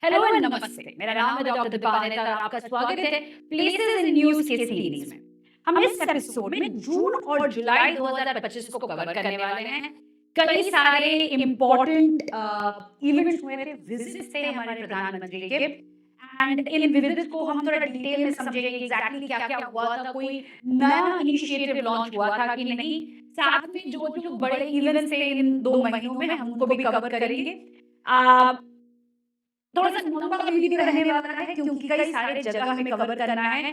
Hello and नमस्ते। मेरा नाम है डॉक्टर दीपा नेता और आपका स्वागत है प्लेसेस इन न्यूज़ के सीरीज में। हम इस एपिसोड में जून और जुलाई 2025 को कवर करने वाले हैं। कई सारे इम्पोर्टेंट इवेंट्स हुए थे, विजिट्स थे हमारे प्रधानमंत्री के, एंड इन विजिट्स को हम थोड़ा डिटेल में समझेंगे एग्जैक्टली क्या-क्या हुआ था, कोई नया इनिशिएटिव लॉन्च हुआ था कि नहीं। साथ में जो बड़े इवेंट्स थे इन 2 महीनों में हम उनको भी कवर करेंगे। अ थोड़ा-सा लंबा वीडियो रहने वाला है क्योंकि कई सारे जगह हमें कवर करना है।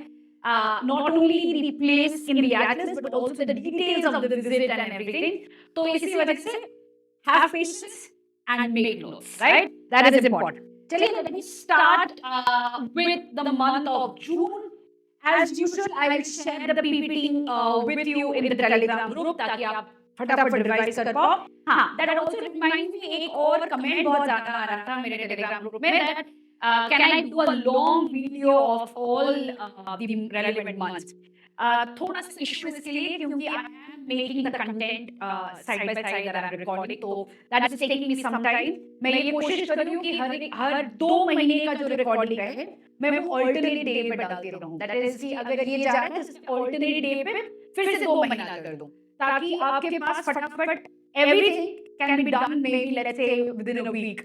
Not only the place in the atlas but also the details of the visit and everything. तो इसी वजह से have patience and make notes, right? That is important. चलिए let me start with the month of June. As usual, I will share the PPT with you in the Telegram group ताकि आप फटाफट revise कर पाओ। हाँ, that also reminds me, एक और comment बहुत ज्यादा आ रहा था मेरे टेलीग्राम ग्रुप में that can I do a long video of all the relevant months? थोड़ा सा इशू इसके लिए क्योंकि I am making the content side by side that I am recording, तो that is taking me some time. मैं ये कोशिश कर रही हूँ कि हर 2 महीने का जो रिकॉर्डिंग है मैं वो ऑल्टरनेट डे पे डालती रहूँ। दैट इज कि अगर ये जा रहा है तो ऑल्टरनेट डे पे फिर से 2 महीना कर दूँ ताकि आपके पास फटाफट everything can be done maybe let's say within a week.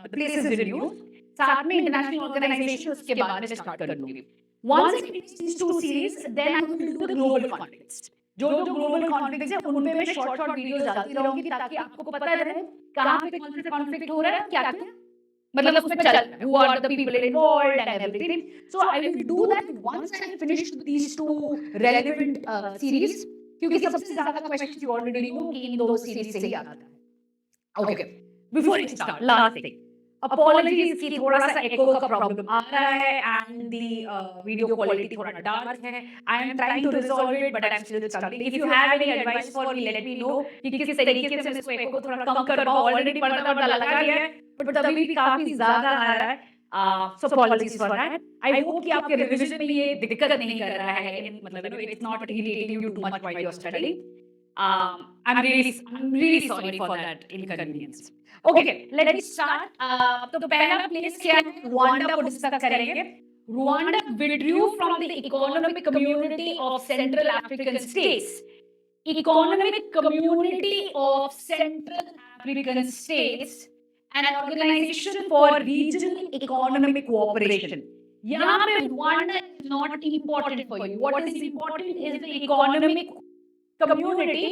The places in news, साथ में international organizations के बाद में start कर लूँगी. Once I finish these 2 series, then I will do the global conflicts. जो global conflicts है उन पे मैं short videos डालती रहूँगी ताकि आपको पता रहे कहाँ पे कौन सा conflict हो रहा है, क्या क्या मतलब उसमें चल रहा है, who are the people involved and everything. So I will do that once I finish these 2 relevant series. क्योंकि सबसे ज्यादा क्वेश्चन यू ऑलरेडी नो कि इन 2 सीरीज से ही आता है। Okay, before we start last thing, apologies कि थोड़ा सा एको का प्रॉब्लम आ रहा है एंड द वीडियो क्वालिटी थोड़ा डार्क है। I am trying to resolve it but I am still struggling. If you have any advice for me let me know कि किस तरीके से मैं इसको एको को थोड़ा कम कर पाऊं। ऑलरेडी पर्दा लगा लिया है बट तभी भी काफी ज्यादा आ रहा है। So apologies for that. I hope कि आपके रिवीजन में ये दिक्कत नहीं कर रहा है, मतलब you know it's not irritating you too much while you're studying. I'm really sorry for that inconvenience. Okay, let me start. तो पहला प्लेस क्या है, रुवांडा को डिस्कस करेंगे। Rwanda withdrew from the economic community of Central African states. Economic community of Central African states, an organization for regional economic cooperation. यहाँ पे Rwanda is not important for you. What is important is the economic community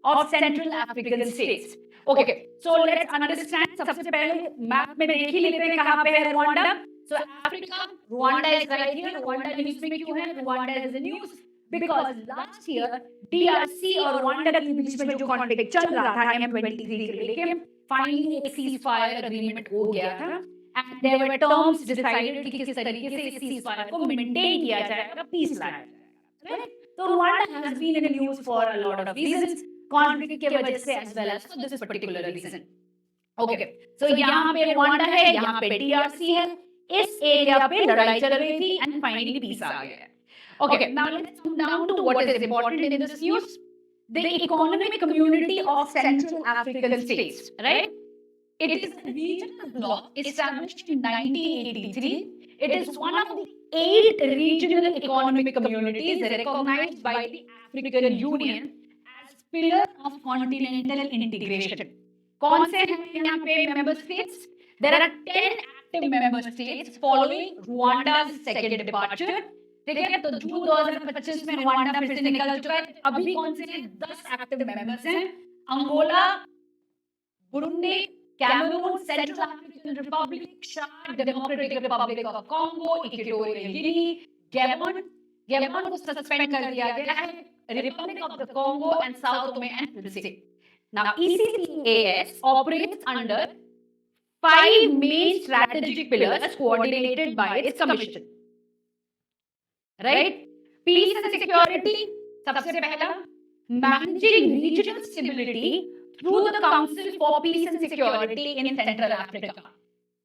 of Central African states. Okay, so let's understand. सबसे पहले map में देख ही लेते हैं कहाँ पे है Rwanda. So Africa, Rwanda is right here. Rwanda news में क्यों है? Rwanda is the news because last year DRC और Rwanda के बीच में जो कॉन्फ्लिक्ट चल रहा था M23 के लेके फाइनली एक सीजफायर एग्रीमेंट हो गया था and there were terms decided कि किस तरीके से इस सीजफायर को मेंटेन किया जाएगा, पीस लाया जाएगा, राइट? तो Rwanda has been in news for a lot of reasons, conflict की वजह से as well as for this particular reason. Okay, so यहाँ पे रुवांडा है, यहाँ पे डीआरसी है, इस एरिया पे लड़ाई चल रही थी एंड फाइनली पीस आ गया है। Okay, now let's come down to what is important in this news. The economic community of Central African states, right? It is a regional bloc established in 1983. It is one of the 8 regional economic communities recognized by the African Union as pillar of continental integration. कौन से हैं यहाँ पे member states? There are 10 active member states following Rwanda's second departure. ठीक है, तो जून 2025 में Rwanda फिर से निकल चुका है। अभी कौन से 10 एक्टिव मेंबर्स हैं? Angola, Burundi, Cameroon, Central African Republic, Chad Democratic Republic of Congo, Equatorial Guinea, Gabon को सस्पेंड कर दिया गया है, Republic of the Congo and Sao Tome and Principe. Now ECCAS operates under 5 main strategic pillars coordinated by its commission. Right? Peace and security, सबसे पहला, managing regional stability through the Council for Peace and Security in Central Africa,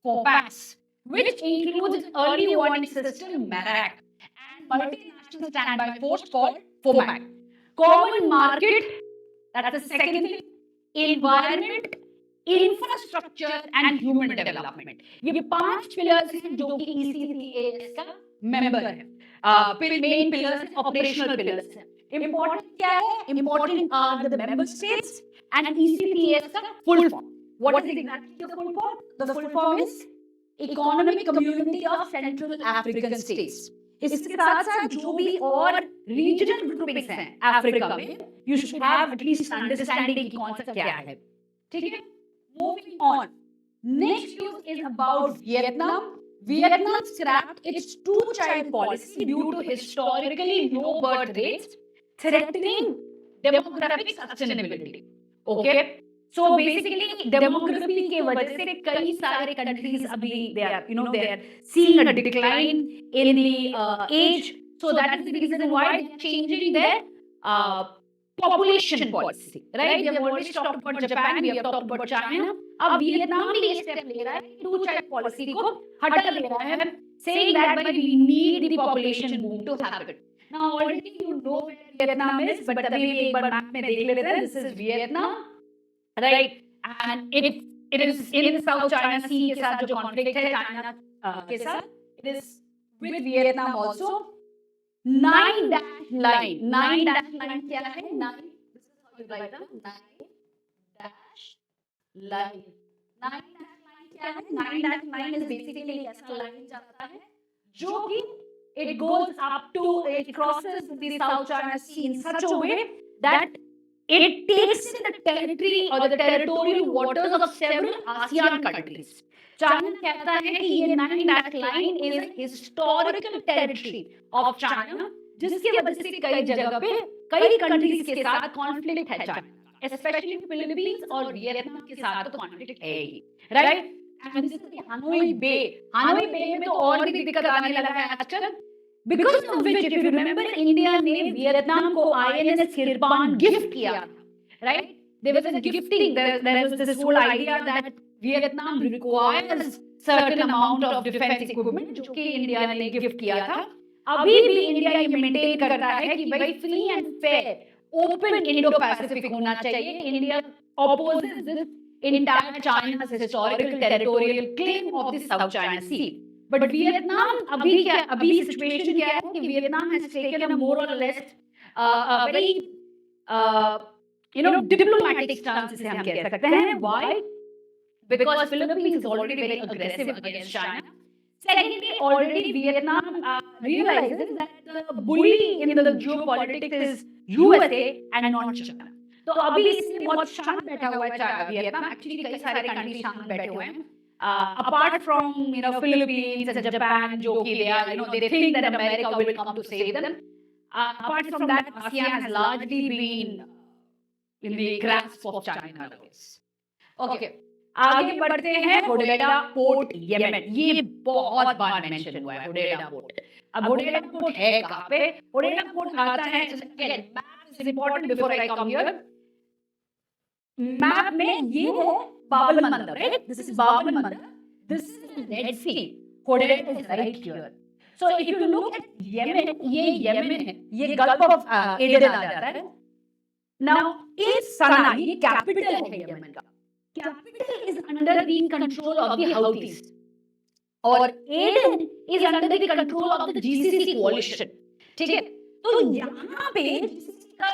COPAS, which includes early warning system MARAC and multinational standby force called FOMAC. Common market, that's the second thing. Environment, infrastructure and human development. ये 5 pillars हैं जो कि ECCAS का member है। Main pillars operational pillars हैं। Important क्या है? Important are the member states and ECCAS का full form. What is exactly the full form? The full form is economic community of central African states. इसके साथ साथ जो भी और रीजनल ग्रुपिंग्स हैं अफ्रीका में, you should have at least understanding कि कौन सा क्या है। ठीक है, moving on. Next news is about Vietnam. Vietnam scrapped its two-child policy due to historically low birth rates, threatening demographic sustainability. Okay, so basically demography के वजह से कई सारे countries अभी they are seeing a decline in the age. So that is the reason why they are changing their population policy. Right? We have already talked about Japan, we have talked about China. अब Vietnam भी ये step ले रहा है कि to child policy को हटा ले रहा है, saying that by we need the population boom to happen. Now already you know where Vietnam is, but अभी एक बार मैप में देख लेते हैं. This is Vietnam, right? And it is in South China Sea के साथ जो conflict है China के साथ, it is with Vietnam also. 9-dash line. 9-dash line क्या है? 9. This is how you write them. 9-dash line. 9-dash line क्या है? 9-dash line is basically ऐसा line जाता है जो कि it goes up to, it crosses the South China Sea in such a way that it takes in the territory or the territorial waters of several ASEAN countries. China कहता है कि ये 9-dash line is historical territory of China, जिसकी वजह से कई जगह पे कई countries के साथ conflict है China, especially Philippines और वियतनाम के साथ तो conflict है ही, right? And this is the Hanoi Bay. Hanoi Bay में तो और भी दिक्कत आने लगा है आजकल, because of which if you remember India ने वियतनाम को INS किरपान गिफ्ट किया था, right? There was a gifting, there was this whole idea that Vietnam requires certain amount of defense equipment जो कि इंडिया ने गिफ्ट किया था. अभी भी इंडिया ये मेंटेन करता है कि भाई free and fair open Indo Pacific होना चाहिए. India opposes this entire China's historical territorial claim of the South China Sea. But Vietnam अभी situation क्या है कि Vietnam has taken a more or less a very diplomatic stance जिसे हम कह सकते हैं. Why? Because Philippines is already very aggressive against China. Secondly, already Vietnam realizes that the bully in the geopolitics is USA and not China. तो अभी इसलिए बहुत शांत बैठा हुआ है वियतनाम. एक्चुअली कई सारे कंट्री शांत बैठे हुए हैं, apart from Philippines and Japan, जो कि they think that America will come to save them. Apart from that, ASEAN has largely been in the grasp of China nowadays. Okay, आगे बढ़ते हैं. होडेडा पोर्ट यमन, ये बहुत बार मेंशन हुआ है होडेडा port. अब होडेडा पोर्ट है कहाँ पे? होडेडा पोर्ट आता है, it's important before I come here. Map में ये है बाबल मंदर, right? This is Bab el Mandeb. This is Red Sea. Hodeidah is right here. So if you look at Yemen, ये यमन है, ये गल्फ ऑफ एडन आ जाता है. नाउ इस सना, ये कैपिटल है यमन का. Capital is under the control of the Houthis, और Aden is under the control of the GCC coalition. ठीक है, तो यहाँ पे GCC का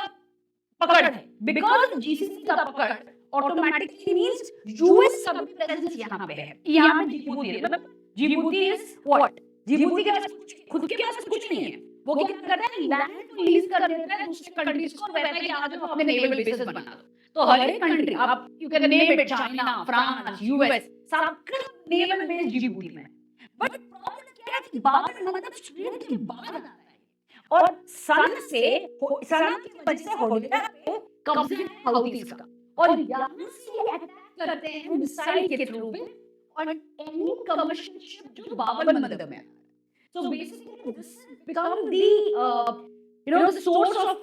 पकड़ है. Because GCC का पकड़ automatically means US का भी presence यहाँ पे है. यहाँ पे जिबूती है, मतलब जिबूती is what? जिबूती के पास खुद के पास कुछ नहीं है. वो क्या करता है? लैंड को लीज कर देता है दूसरे कंट्रीज को, कहता है कि आ जाओ अपने नेवल बेसेस बना दो. तो हर एक कंट्री, आप you can name it, China, France, US, सबका नेवल बेस जिबूती में. बट प्रॉब्लम क्या है कि बाबर मतलब स्ट्रेट के बाहर आ रहा है, और सन की वजह से होडेडा पे कब्जा है हाउथीज का, और यहाँ से ये अटैक करते हैं मिसाइल के थ्रू पे और एनी कमर्शियल शिप जो बाबर मंदर में. So basically, this become the source of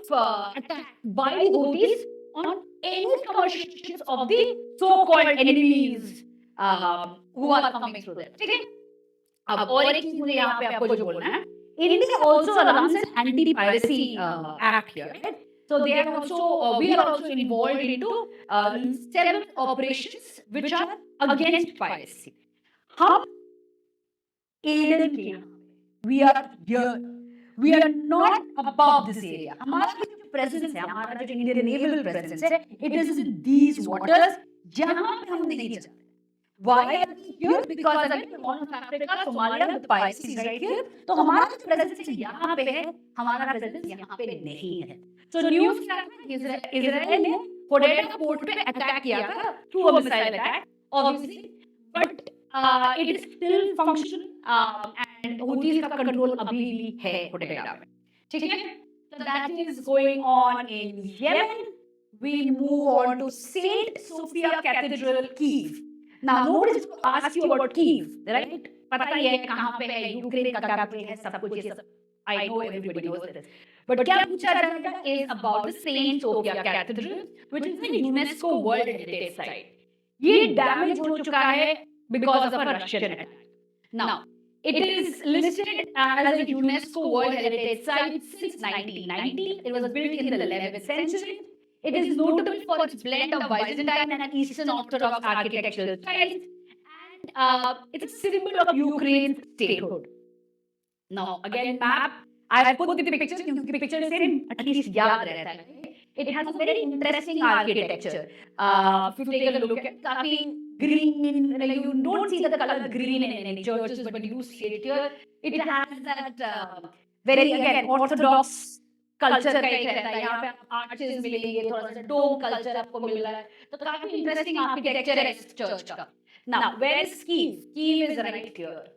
attack by the Houthis on any commercial ships of the so-called enemies who are coming through there. ठीक है? अब और एक चीज मुझे यहाँ पे आपको जो बोलना है, India also runs an anti-piracy act here. Right? So they are also, we are also involved into several operations which are against piracy. हम एडन के यहाँ, we are here, we are not above this area. हमारा जो presence है, हमारा जो Indian naval presence है, it is in these waters, जहाँ पे हम नहीं जाते. Why are we here? Because again, the Horn of Africa, Somalia, the piracy is right here. तो हमारा जो presence यहाँ पे है, हमारा presence यहाँ पे नहीं है. So news क्या है? इजराइल ने होडेडा पोर्ट पे अटैक किया था through a missile attack, obviously, but it is still functional and Houthis का control अभी भी है होडेडा में. ठीक है? So that is going on in Yemen. We move on to Saint Sophia Cathedral, Kyiv. Now, nobody is going to ask you about Kyiv, right? पता ही है कहाँ पे है, यूक्रेन का कैपिटल है, सब कुछ ये सब. I know everybody knows this. But क्या पूछा जाएगा is about the Saint Sophia Cathedral, which is a UNESCO World Heritage Site. ये डैमेज हो चुका है because of a Russian attack. Now, it is listed as a UNESCO World Heritage Site since 1990. It was built in the 11th century. It is notable for its blend of Byzantine and Eastern Orthodox architectural styles, and it's a symbol of Ukraine's statehood. Now, again, map. I have put the pictures because the picture is at least yaad rehta hai. It has a very interesting architecture. If you take a look at काफी green, like you don't see the color green in any churches, but you see it here. It has that very again Orthodox culture का एक रहता है. यहाँ पे arches मिलेंगे, थोड़ा सा डोम कल्चर आपको मिल रहा है, तो काफी इंटरेस्टिंग आर्किटेक्चर है इस चर्च का. Now where is Kyiv? Kyiv is right here.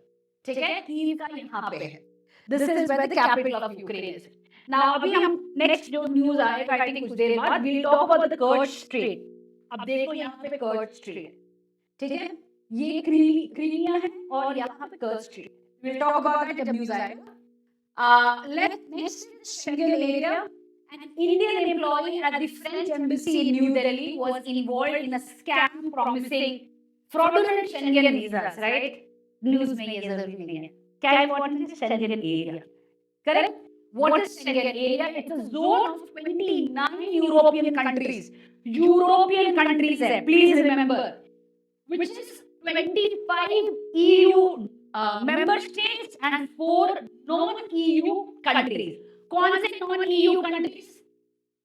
ठीक है, कीव का यहाँ पे है. This is where the capital of Ukraine is. Now अभी हम नेक्स्ट जो न्यूज़ आएगा आई थिंक कुछ देर बाद, we will talk about the Kerch strait. अब देखो यहाँ पे कर्च स्ट्रेट. ठीक है, ये क्रीमिया है और यहाँ पे Kerch Strait. We will talk about that जब न्यूज़ आएगा. Next, Schengen area. An Indian employee at the French embassy in New Delhi was involved in a scam promising fraudulent Schengen visas. Right? News में ये जरूरी नहीं है. क्या important is Schengen area? Correct? What is Schengen area? It's a zone of 29 European countries. European countries है. Please remember, which is 25 EU member states and 4 non-EU countries. कौन से non-EU countries?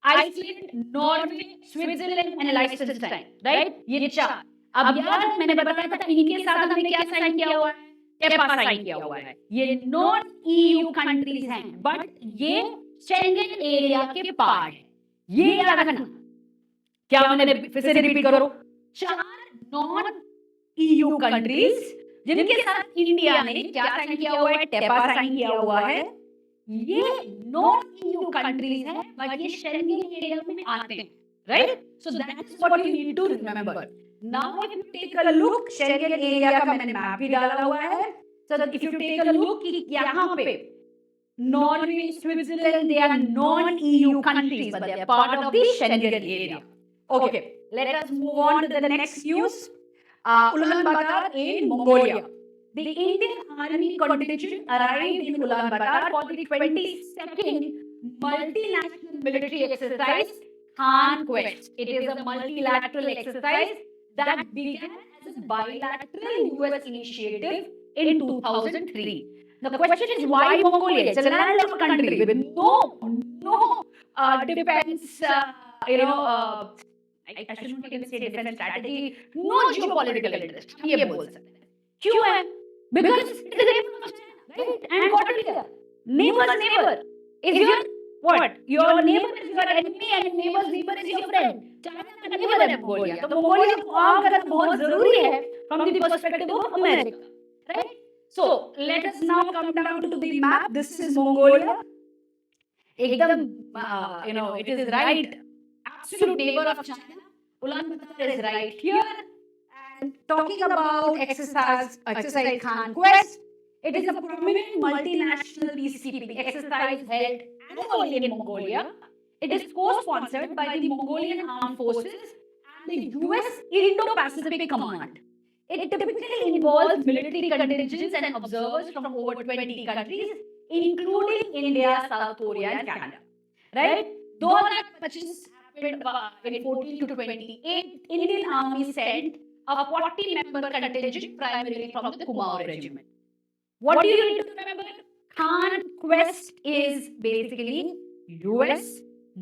Iceland, Norway, Switzerland and Liechtenstein. Right? ये चार. अब यार मैंने बताया था इनके साथ हमने क्या साइन किया हुआ है? टेपा साइन किया हुआ है. ये non-EU countries हैं, but ये Schengen एरिया के पार्ट है. ये याद रखना. क्या मैंने फिर से रिपीट करो? 4 non-EU countries जिनके साथ इंडिया ने क्या साइन किया हुआ है? टेपा साइन किया हुआ है. ये नॉन ईयू कंट्रीज हैं, बट ये शेंगेन एरिया में आते हैं. Right? So that is what you need to remember. Now if you take a look, Schengen area का मैंने मैप भी डाला हुआ है. So if you take a look कि यहाँ पे Norway, Switzerland, they are non EU countries but they are part of the Schengen area. Okay, let us move on to the next news. Ulaanbaatar in Mongolia. The Indian Army contingent arrived in Ulaanbaatar for the 22nd multinational military exercise Conquest. It is a multilateral exercise that began as a bilateral US initiative in 2003. The question is why Mongolia? It's a landlocked country with no defense, I shouldn't even say defense strategy, no geopolitical interest. ये बोल सकते हैं. क्यों है? Because it is a neighbor of China, right? And got it clear. Neighbor's neighbor is your what? Your neighbor is your enemy and neighbor's neighbor is your friend. China का neighbor है Mongolia. तो Mongolia को आम करना बहुत जरूरी है from the perspective of America, right? So let us now come down to the map. This is Mongolia. एकदम, it is right. Absolute neighbor of China. Ulaanbaatar is right here. And talking about exercise Conquest, it is a prominent multinational peacekeeping exercise held annually in Mongolia. It is co-sponsored by the Mongolian Armed Forces and the US Indo-Pacific Command. It typically involves military contingents and observers from over 20 countries, including India, South Korea, and Canada. Right? 2025 happened in 14 to 28. Indian Army sent a 40-member contingent primarily from the Kumaon regiment. What do you need to remember? Khan Quest is basically US,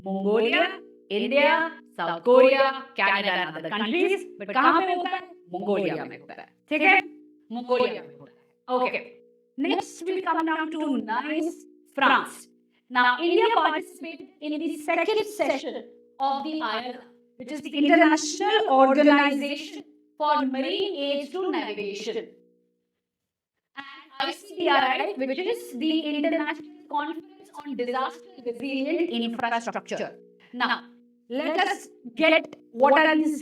Mongolia, India, South Korea, Canada and other countries. But कहाँ पे होता है? Mongolia में होता है. ठीक है? Mongolia में होता है. Okay. Next we come down to Nice, France. Now India participated in the second session of the IRNA, which is the International Organization for Marine Aid to Navigation. ICDRI, which is the International Conference on Disaster Resilient Infrastructure. Now, let us get what are these.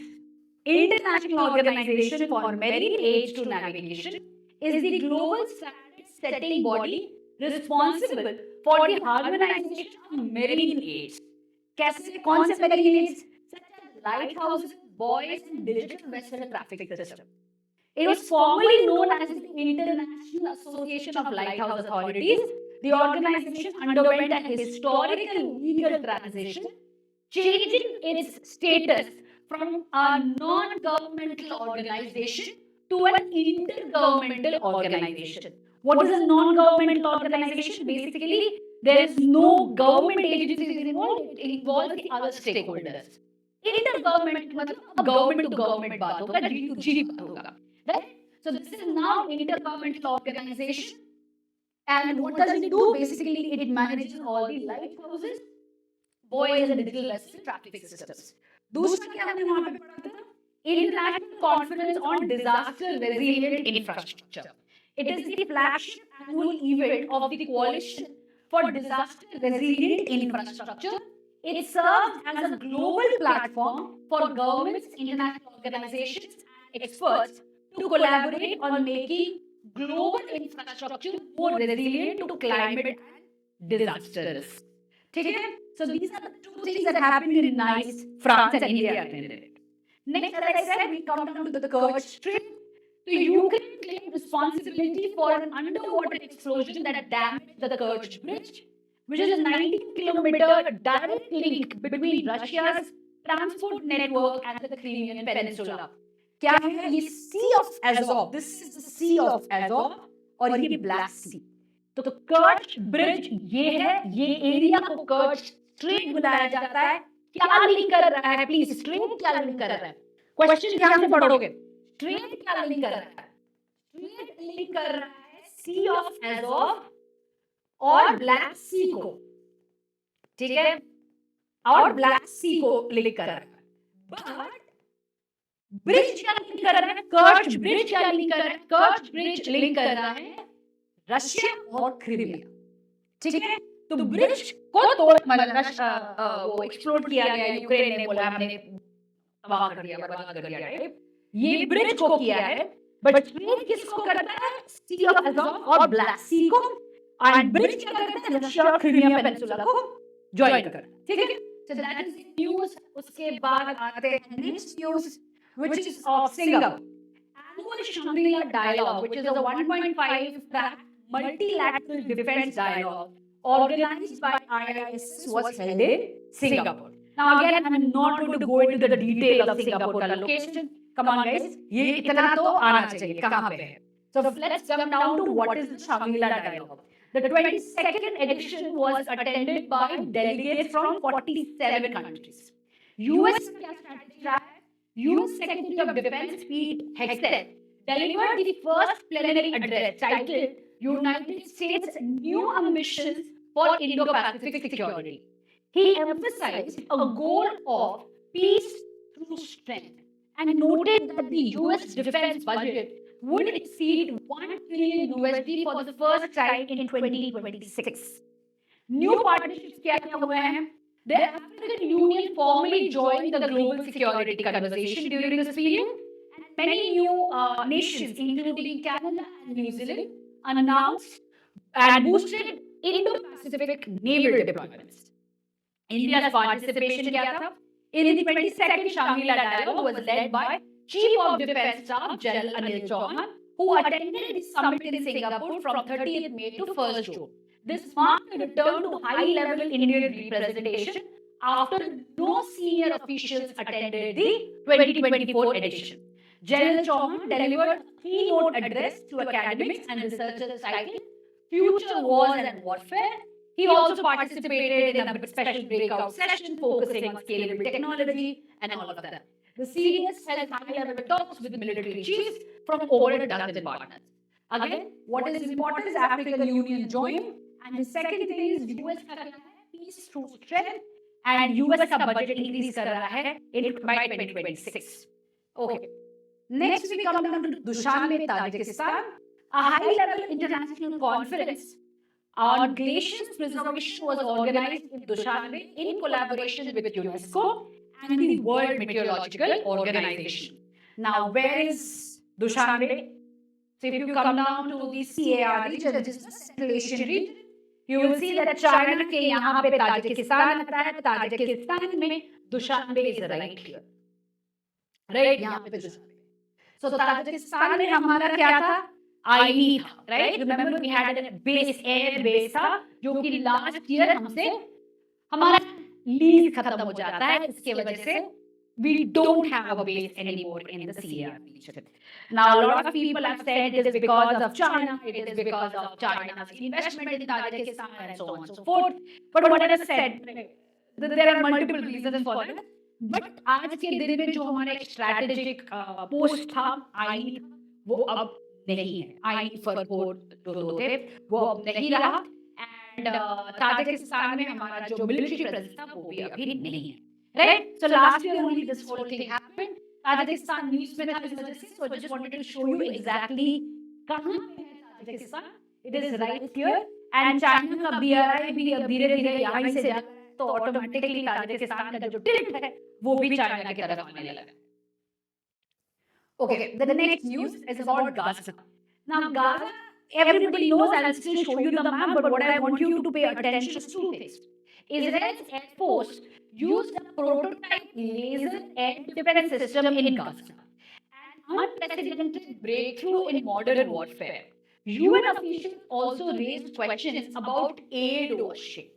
International Organization for Marine Aid to Navigation is the global standard-setting body responsible for the harmonization of marine aids. कैसे कौन से marine aids? Such as lighthouses, buoys, and digital vessel traffic system. It was formerly known as the International Association of Lighthouse Authorities. The organization underwent a historical legal transition, changing its status from a non-governmental organization to an intergovernmental organization. What is a non-governmental organization? Basically, there is no government agencies involved. It involves the other stakeholders. Intergovernment मतलब government to government बात होगा, G to G बात होगा. Right? So this is now intergovernmental organization, and what does it do? Basically, it manages all the lighthouses, buoys, and digital vessel traffic systems. दूसरा क्या हमने वहाँ पे पढ़ा था? International Conference on Disaster Resilient Infrastructure. It is the flagship annual event of the Coalition for Disaster Resilient Infrastructure. It serves as a global platform for governments, international organizations, and experts to collaborate on making global infrastructure more resilient to climate and disasters. Okay? So these are the two things that happened in Nice, France, and India attended it. Next, as I said, we come down to the Kerch Strait. The Ukraine claimed responsibility for an underwater explosion that damaged the Kerch Bridge, which is a 19-kilometer direct link between Russia's transport network and the Crimean Peninsula. क्या है ये Sea of Azov? This is the Sea of Azov और ये Black Sea. तो कर्च bridge ये है, ये area को कर्च स्ट्रेट बुलाया जाता है. क्या लिंक कर रहा है? प्लीज, स्ट्रेट क्या लिंक कर रहा है? क्वेश्चन ध्यान से पढ़ोगे. स्ट्रेट क्या लिंक कर रहा है? स्ट्रेट लिंक कर रहा है सी ऑफ एज़ोव और ब्लैक सी को. ठीक है, और ब्लैक सी को लिंक कर रहा है. बट ब्रिज क्या लिंक कर रहा है? कर्च ब्रिज क्या लिंक कर रहा है? कर्च ब्रिज लिंक कर रहा है रशिया और क्रीमिया. ठीक है, तो ब्रिज को तोड़ मतलब वो एक्सप्लोड किया गया. यूक्रेन ने बोला हमने तबाह कर दिया, बर्बाद कर दिया. ये ब्रिज को किया है, बट स्ट्रेट किसको करता है? सी ऑफ एज़ोव और ब्लैक सी को. एंड ब्रिज क्या करता है? रशिया और क्रीमिया पेनिनसुला को जॉइन करता है. ठीक है, सो दैट इज द न्यूज़. उसके बाद आते हैं next news, which is of Singapore. Annual Shangri-La Dialogue, which is a 1.5-track multilateral defense dialogue organized by IISS, was held in Singapore. Now again, I'm not going to go into the detail of Singapore ka location. Come on guys, ye itna to aana chahiye kahan pe hai. So let's come down to what is the Shangri-La Dialogue. The 22nd edition was attended by delegates from 47 countries. US ka strategy raha hai? US Secretary of Defense Pete Hegseth delivered the first plenary address titled United States' New Ambitions for Indo-Pacific Security. He emphasized a goal of peace through strength and noted that the US defense budget would exceed $1 trillion for the first time in 2026. New partnerships क्या हुए हैं? The African Union formally joined the global security conversation during this period, and many new nations, including Canada and New Zealand, announced and boosted Indo-Pacific naval deployments. India's participation in the 22nd Shangri-La Dialogue was led by Chief of Defence Staff General Anil Chauhan, who attended the summit in Singapore from 30th May to 1st June. This marked a return to high-level Indian representation after no senior officials attended the 2024 edition. General Chauhan delivered a keynote address to academics and researchers titled Future Wars and Warfare. He also participated in a special breakout session focusing on scalable technology and all of that. The CDS held high-level talks with military chiefs from over a dozen partners. Again, what is important is African Union joined, and the second thing is US का क्या है? Peace through strength, and US का budget increase कर रहा है by 2026. Okay. Next we come down to Dushanbe, Tajikistan, a high-level international conference on glaciers preservation was organized in Dushanbe in collaboration with UNESCO and the World Meteorological Organization. Now, where is Dushanbe? So, if you come down to the CAR region, which is the Central Asian region, you will see that China के यहाँ पे Tajikistan आता है. Tajikistan में Dushanbe is right here. Right यहाँ पे Dushanbe. So, Tajikistan में हमारा क्या था? आईनी था, right? Remember we had a base, air base था, जो कि last year हमसे हमारा लीज खत्म हो जाता है. इसके वजह से we don't have a base anymore in the CAR region. Now, a lot of people have said it is because of China, it is because of China's investment in Tajikistan and so on and so forth. But what I said, there are multiple reasons for it. But आज के दिन में जो हमारा एक strategic post था, आई वो अब नहीं है. आई फरपोर्ट जो थे वो अब नहीं रहा. एंड ताजिकिस्तान में हमारा जो मिलिट्री प्रेजेंस था वो भी अभी नहीं है. Right? So last year only this whole thing happened. Tajikistan news में था इस वजह से. So I just wanted to show you exactly कहाँ पे है Tajikistan. It is right here. And China का BRI भी अब धीरे-धीरे यहाँ से जा रहा है. तो ऑटोमेटिकली ताजिकिस्तान का जो टिल्ट है वो भी चाइना की तरफ आने लगा. Okay, the next news is about Gaza. Now, Gaza, everybody knows, I'll still show you the map, but what I want you to pay attention to is two things. Israel's Air Force used a prototype laser air defense system in Gaza, an unprecedented breakthrough in modern warfare. UN officials also raised questions about aid washing.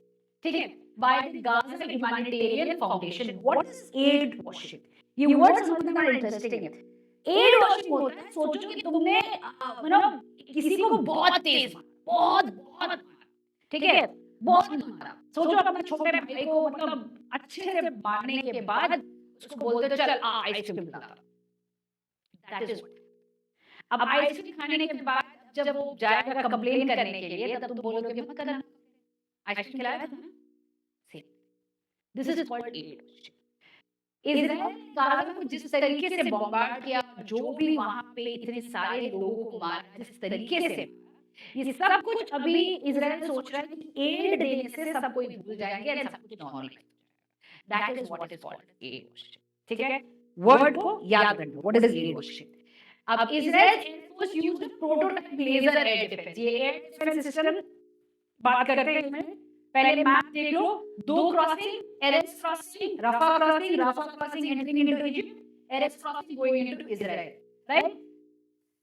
Okay, by the Gaza Humanitarian Foundation. What is aid washing? ये words समझना बड़ा interesting है. Add washing होता है. सोचो कि तुमने मतलब किसी को बहुत तेज बहुत मारा, ठीक है, बहुत मारा. सोचो अपने छोटे भाई को मतलब अच्छे से मारने के बाद उसको बोलते चल आइसक्रीम खा. That is what. अब आइसक्रीम खाने के बाद जब वो जाएगा कंप्लेन करने के लिए तब तुम बोलोगे मत करना, आइसक्रीम खिलाया था ना. Same, this is called aid washing. Israel Gaza को जिस तरीके से बॉम्बार्ड किया, जो भी वहां पे इतने सारे लोगों को मारा, जिस तरीके से, ये सब कुछ अभी इजराइल सोच रहा है कि एड देने से सब कोई भूल जाएंगे और सब कुछ normal. That is what is called aid washing. ठीक है, वर्ड को याद रखो. What is aid washing? अब Israel air force used prototype laser air defence. ये एयर डिफेंस सिस्टम बात करते हैं. पहले मैप देख लो. 2 crossing, Erez crossing, Rafah crossing entering into Egypt, Erez crossing going into Israel, right?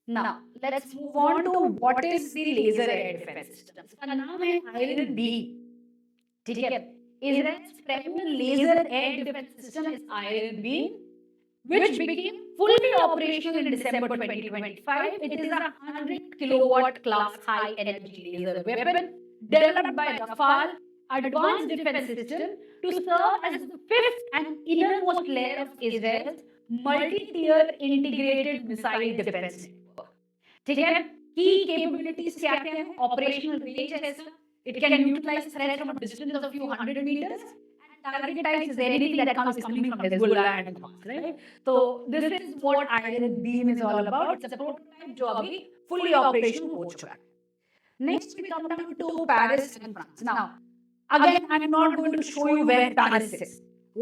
Now let's move on to what is the laser air defense system. इसका नाम है Iron Beam. ठीक है, Israel's premier laser air defense system is Iron Beam, which became fully operational in December 2025. It is a 100 kilowatt class high energy laser weapon developed by Rafale advanced defense system to serve as the fifth and innermost layer of Israel's multi-tier integrated missile defense network. ठीक है, key capabilities क्या क्या है? Operational range है इसका. It can neutralize threats from a distance of a few hundred meters and targetize anything that comes coming from Hezbollah and Hamas, right? So this is what Iron Beam is all about. It's a prototype जो अभी fully operational हो चुका है. Next we come down to Paris and France. Now, again, I'm not going to show you where Paris is.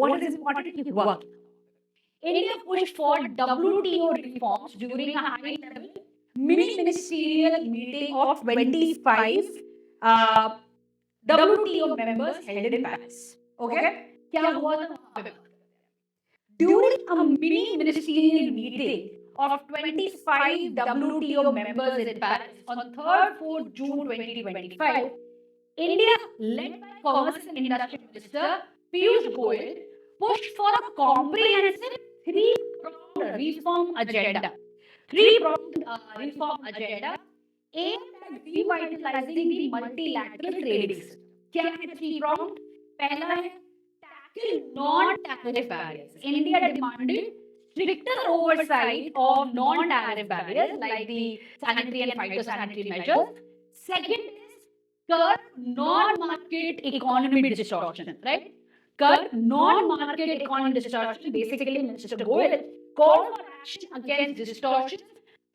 What is important to work? India pushed for WTO reforms during a high-level mini-ministerial meeting of 25 WTO members held in Paris. Okay? क्या हुआ था? During a mini-ministerial meeting of 25 WTO members in Paris on 3rd 4th June 2025, India, led by Commerce and Industry Minister Piyush Goyal pushed for a comprehensive three-pronged reform agenda. Three-pronged reform agenda aimed at revitalizing the multilateral trading system. क्या है three-pronged? पहला है tackle non-tariff barriers. India demanded stricter oversight of non-tariff barriers like the sanitary and phytosanitary measures. Second is curb non-market economy distortion, right? Curb non-market economy distortion. Basically, Mr. Goyal called for action against distortions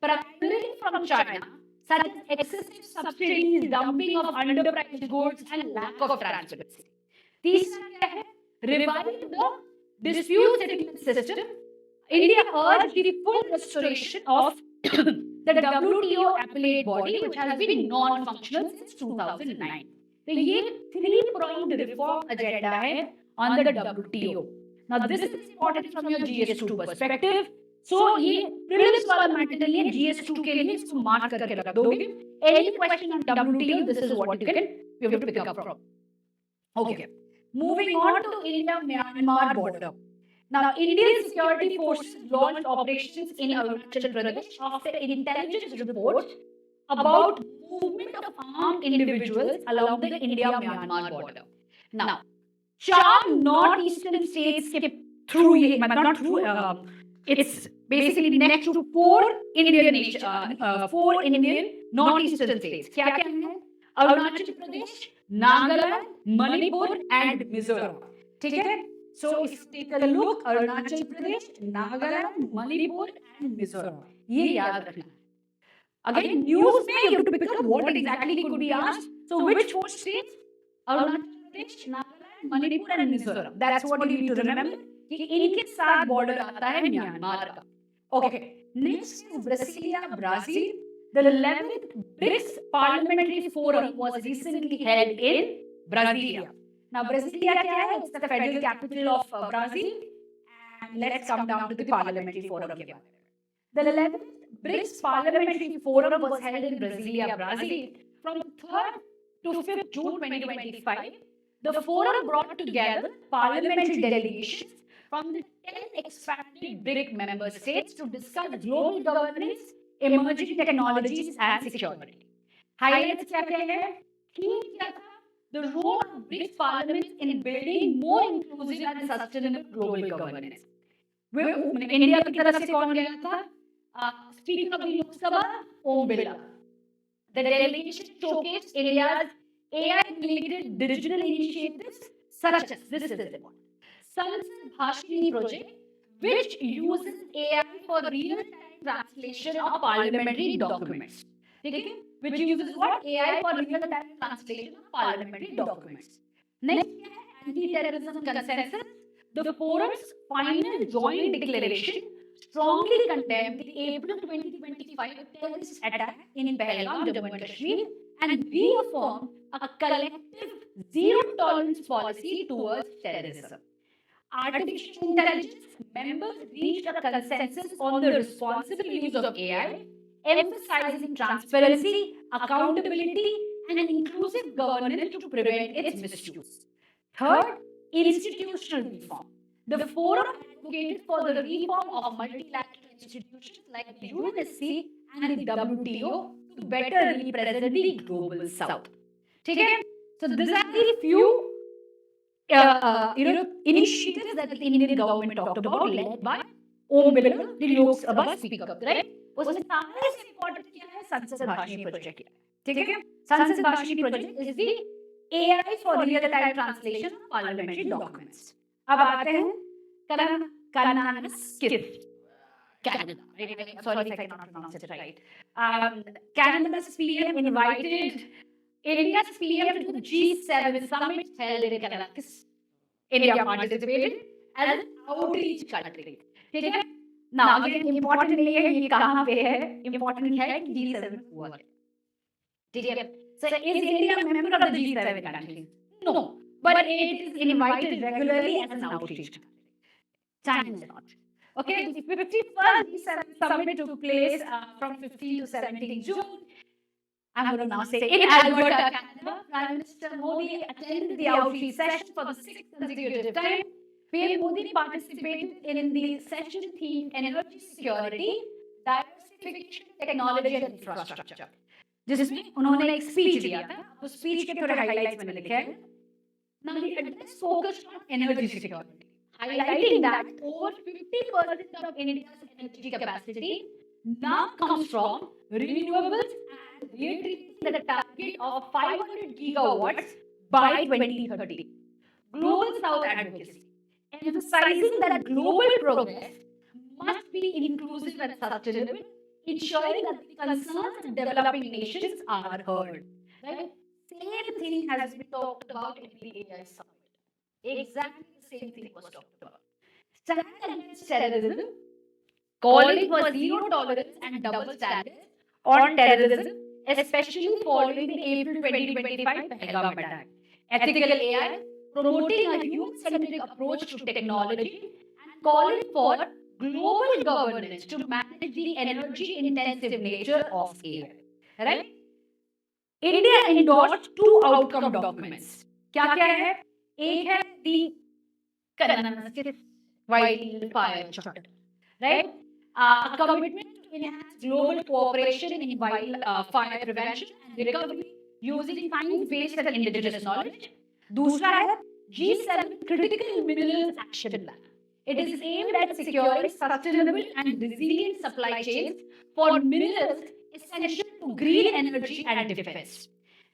primarily from China, such as excessive subsidies, dumping of underpriced goods, and lack of transparency. तीसरा क्या है? Revive the dispute settlement system. India urged the full restoration of the WTO appellate body, which has been non-functional since 2009. तो ये three-pronged reform agenda है on the WTO. Now this is important from your GS2 perspective. So ये prelims वाला matter नहीं है, GS2 के लिए इसको mark करके रख दोगे. Any question on WTO, this is what you have to pick up from. Okay. Moving on to India-Myanmar border. Now, Indian security forces launched operations in Arunachal Pradesh after intelligence reports about movement of armed individuals along the India-Myanmar border. Now, चार northeastern states के through ये not through it's basically next to four Indian northeastern states. क्या क्या हैं? Arunachal Pradesh, Nagaland, Manipur and Mizoram. ठीक है? So if you take a look, Arunachal Pradesh, Nagaland, Manipur and Mizoram. ये याद रखना. Again, news में you have to pick up what exactly could be asked. So which four states? Arunachal Pradesh, Nagaland, Manipur and Mizoram. That's what you need to remember. कि इनके साथ border आता है Myanmar का. Okay. Next is Brasilia, Brazil. The 11th BRICS Parliamentary Forum was recently held in Brasilia. Now, Brasilia क्या है? It's the federal capital of Brazil. And let's come down to the parliamentary forum के बारे में. The 11th BRICS Parliamentary Forum was held in Brasilia, Brazil, from 3rd to 5th June 2025. The forum brought together parliamentary delegations from the 10 expanded BRIC member states to discuss global governance, emerging technologies, and security. Highlights क्या क्या है? Theme क्या था? The role of BRICS parliaments in building more inclusive and sustainable global governance. India की तरफ से कौन गया था? Speaker of the Lok Sabha, Om Birla. The delegation showcased India's AI-related digital initiatives such as this is important. Sansad Bhashini project, which uses AI for real-time translation of parliamentary documents. Okay? Which uses what? AI for real-time translation of parliamentary documents. Next, anti-terrorism consensus. The forum's final joint declaration strongly condemned the April 2025 terrorist attack in Pahalgam, Jammu and Kashmir, and reaffirmed a collective zero-tolerance policy towards terrorism. Artificial intelligence members reached a consensus on the responsible use of AI, emphasizing transparency, accountability, and inclusive governance to prevent its misuse. Third, institutional reform. The forum advocated for the reform of multilateral institutions like the UNSC and the WTO to better represent the global south. Okay? So these are the few initiatives that the Indian government talked about, led by Om Birla, the Lok Sabha Speaker, right? उसमें सारे से important क्या है? Sansad Bhashini project है. ठीक है? Sansad Bhashini project is the AI for real time translation of parliamentary documents. अब आते हैं Canada. Sorry if I cannot pronounce it right. Canada's PM invited India's PM to the G7 summit held in Canada. India participated as an outreach country. ठीक है? Now again important नहीं है ये कहाँ पे है, important है कि G7 हुआ है. ठीक है? So is India a member of the G7 countries? No, but it is invited regularly as an outreach country. China is not. Okay, the 51st G7 summit took place from 15 to 17 June. I'm going to now say, in Alberta, Canada, Prime Minister Modi attended the outreach session for the sixth consecutive time. PM Modi participated in the session themed energy security, diversification, technology and infrastructure. जिसमें उन्होंने एक speech दिया था, उस speech के थोड़े highlights मैंने लिखे हैं. Now the address focused on energy security, highlighting that over 50% of India's energy capacity now comes from renewables and reiterating the target of 500 gigawatts by 2030. Global South advocacy, emphasizing that global progress must be inclusive and sustainable, ensuring that the concerns of developing nations are heard. Right? Same thing has been talked about in the AI summit. Exactly the same thing was talked about. Stand against terrorism, calling for zero tolerance and double standards on terrorism, especially following the April 2025 Pahalgam attack. Ethical AI, promoting a human-centric approach to technology, and calling for global governance to manage the energy-intensive nature of AI. Right? India endorsed two outcome documents. क्या क्या है? एक है the Kansas Wildfire Charter, right? A commitment to enhance global cooperation in fire prevention and recovery using science-based and indigenous knowledge. दूसरा है G7 Critical Minerals Action Plan. It is aimed at securing sustainable and resilient supply chains for minerals essential to green energy and defense.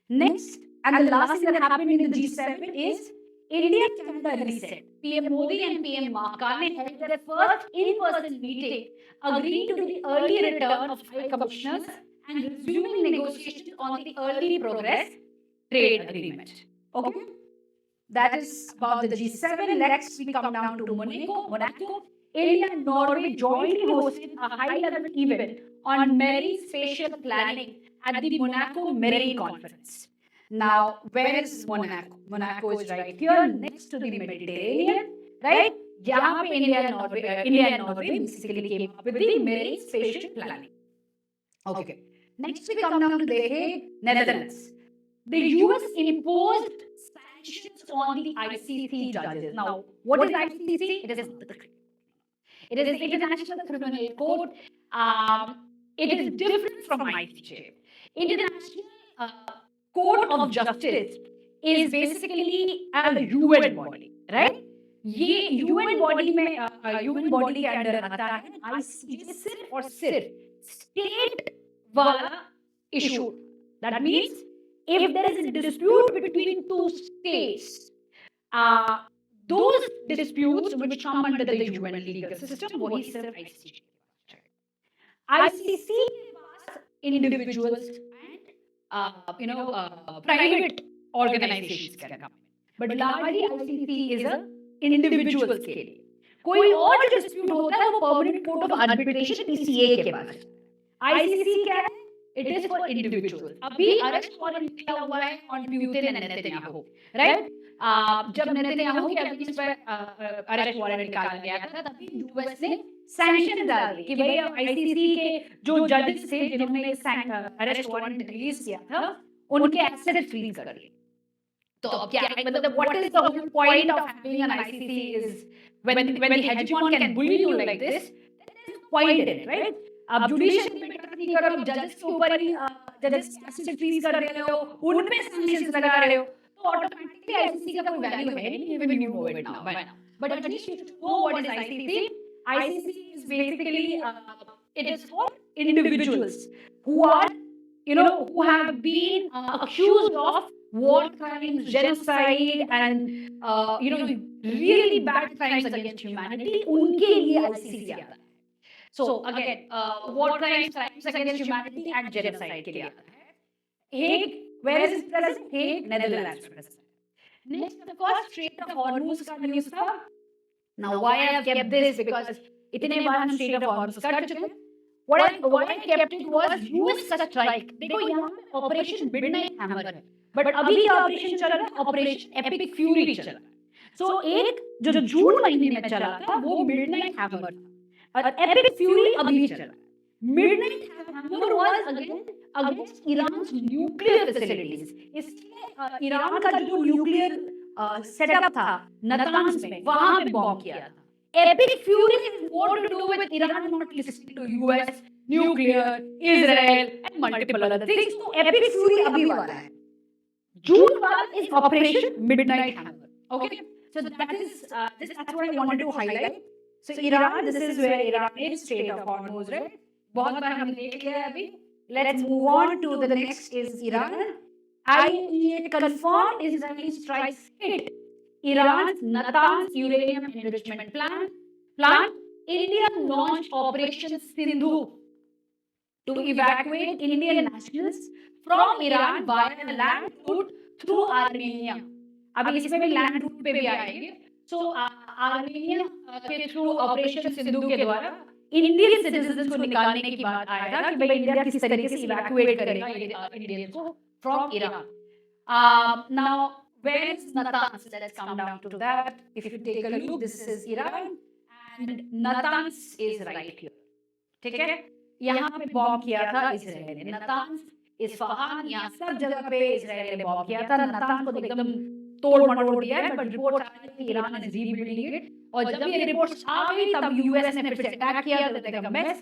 Next, and the last thing that happened in the G7 is India-Canada Reset. PM Modi and PM Markane held their first in-person meeting, agreeing to the early return of high commissioners and resuming negotiations on the early progress trade agreement. Okay? That is about the G7. Next, we come down to Monaco. India and Norway jointly hosted a high-level event on marine spatial planning at the Monaco Marine Conference. Now, where is Monaco? Monaco is right here, next to the Mediterranean, right? यहाँ पे India and Norway basically came up with the marine spatial planning. Okay. Next, we come down to The Hague, Netherlands. The US imposed sanctions on the ICC judges. Now, what is ICC? It is not the criminal. It is the International Criminal Court. It is different from ICJ. International Court of Justice is basically a UN body, right? ये UN body में UN body के अंदर आता है ICJ सिर्फ और सिर्फ state वाला issue. That means if there is a dispute between two states, those disputes which come under the UN legal system, वही सिर्फ ICJ के पास है. ICC के पास individuals and private organizations can come. But largely ICC is a individual scale. कोई और dispute होता है वो permanent court of arbitration PCA के पास. ICC क्या है? It is for individuals. अभी arrest warrant किया हुआ है on Putin and Netanyahu, right? जब नेतन्याहू के अगेंस्ट पर अरेस्ट वारंट निकाला गया था तभी यूएस ने सैंक्शन डाल दी कि भाई आईसीसी के जो जजेस थे जिन्होंने अरेस्ट वारंट रिलीज किया था उनके एसेट्स फ्रीज कर लिए. तो अब क्या मतलब what is the whole point of having an ICC is when the hegemon can bully you like this there is point in it, right? अब जुडिशियल में नहीं करो, जजेस के ऊपर ही जजेस एसेट फ्रीज कर रहे हो, उन पे सैंक्शंस लगा रहे हो, तो ऑटोमेटिकली आईसीसी का कोई वैल्यू है नहीं. Even you know it now, but at least you know what is ICC. ICC is basically it is for individuals who are who have been accused of war crimes, genocide and really bad crimes against humanity. उनके लिए ICC आता है. So again, war crimes against humanity and genocide के लिए आता है. Hague, where is it present? Hague, Netherlands present. Next, of course, Strait of Hormuz का news था. Now, why I have kept this? Because इतने बार हम Strait of Hormuz कर चुके हैं. Why I kept it was US का strike. देखो यहाँ पे Operation Midnight Hammer है, but अभी क्या ऑपरेशन चल रहा है? Operation Epic Fury चल रहा है. So एक जो जून महीने में चला था वो Midnight Hammer था और Epic Fury अभी चल रहा है. Midnight Hammer was again against Iran's nuclear facilities. इसलिए ईरान का जो न्यूक्लियर सेटअप था नतांज में, वहां पे बॉम्ब किया था. Epic fury is more to do with Iran not listening to US, nuclear, Israel, and multiple other things. So epic fury abhi wala hai. June 1 is Operation Midnight Hammer. Okay, so that is that's what I wanted to highlight. So Iran, this is where Iran is, Strait of Hormuz, right? बहुत बार हमने देख लिया है अभी. Let's move on to the next is Iran. IAEA confirmed Israeli strikes hit Iran's Natanz uranium enrichment plant. India launched Operation Sindhu to evacuate Indian nationals from Iran via land route through Armenia. अभी इसमें भी land route पे भी आएंगे. सो Armenia के through operation Sindhu के द्वारा Indian citizens को निकालने की बात आया था कि भाई इंडिया किस तरीके से इवैक्यूएट करेगा इंडियंस को from Iran. Now where is Natanz? Let's come down to that. If you take a look, this is Iran and Natanz is right here. ठीक है, यहाँ पे बॉम्ब किया था इजराइल ने. Natanz, इस्फहान, यहाँ सब जगह पे इजराइल ने बॉम्ब किया था. Natanz को एकदम तोड़ मरोड़ दिया है, बट रिपोर्ट आ रही है ईरान इज रीबिल्डिंग इट. और जब ये रिपोर्ट्स आ गई तब यूएस ने फिर से अटैक किया. तो देखा मैस.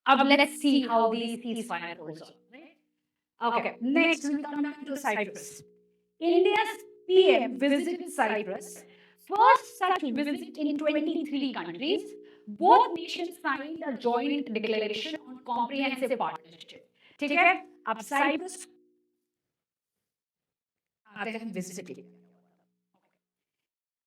अब let's see how this ceasefire goes on. Okay, next we come down to Cyprus. India's PM visited Cyprus, first such visit in 23 countries. Both nations signed a joint declaration on comprehensive partnership. ठीक है, अब Cyprus आते हैं visit.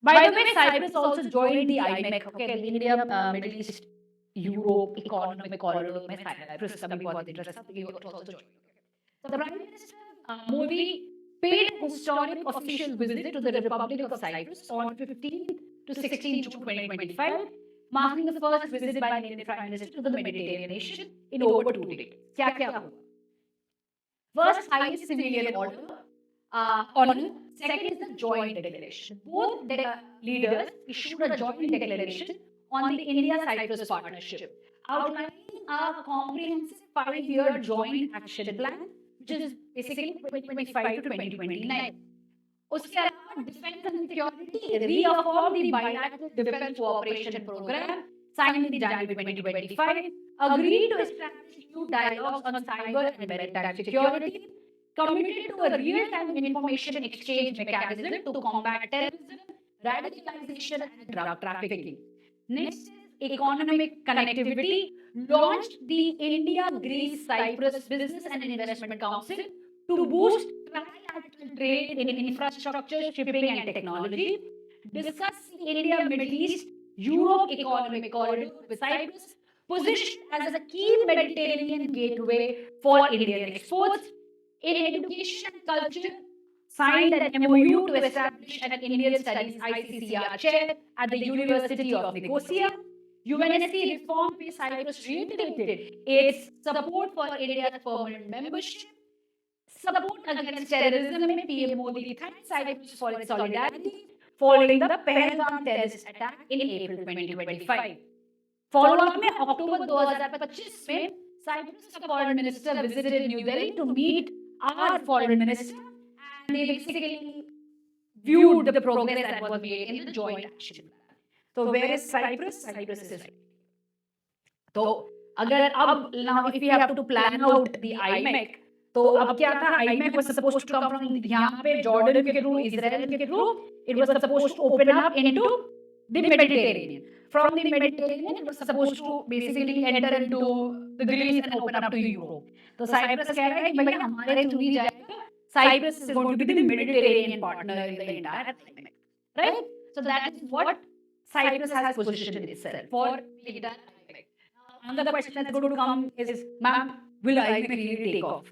By the way, Cyprus also joined the IMEC. Okay, India, Middle East, Europe Economic Corridor में Cyprus का भी बहुत interest था. It also joined. The Prime Minister Modi paid a historic official visit to the Republic of Cyprus on 15 to 16 June 2025, marking the first visit by an Indian Prime Minister to the Mediterranean nation in over 2 decades. क्या हुआ? First, highest civilian honor. Second is the joint declaration. Both leaders issued a joint declaration on the India-Cyprus partnership, outlining a comprehensive 5-year joint action plan, which is basically 2025 to 2029. उसके अलावा defence and security reaffirm the bilateral defence cooperation programme signed in January 2025, agreed to establish new dialogues on cyber and maritime security, committed to a real-time information exchange mechanism to combat terrorism, radicalization, and drug trafficking. Next is economic connectivity. Launched the India-Greece-Cyprus Business and Investment Council to boost trilateral trade in infrastructure, shipping, and technology. Discuss the India-Middle East-Europe Economic Corridor with Cyprus, positioned as a key Mediterranean gateway for Indian exports. In education and culture, signed an MOU to establish an Indian Studies ICCR chair at the University of Nicosia. UNSC reform with Cyprus reiterated its support for India's permanent membership. Support against terrorism में PM Modi thanked Cyprus for its solidarity following the Pahalgam terrorist attack in April 2025. Follow-up में अक्टूबर 2025 में Cyprus का foreign minister visited New Delhi to meet our foreign minister, and they basically viewed the progress that was made in the joint action plan. So where is Cyprus? Cyprus is right. तो अगर अब now if we have to plan out the IMEC, तो अब क्या था? IMEC was supposed to come from यहाँ पे Jordan के through, Israel के through. It was supposed to open up into the Mediterranean. From the Mediterranean, it was supposed to basically enter into the Greece and open up to Europe. तो Cyprus कह रहा है कि भैया हमारे through ही जाएगा. Cyprus is going to be the Mediterranean partner in the entire IMEC, right? So that is what Cyprus has positioned itself for the entire IMEC. Another question that's going to come is, ma'am, will IMEC really take off?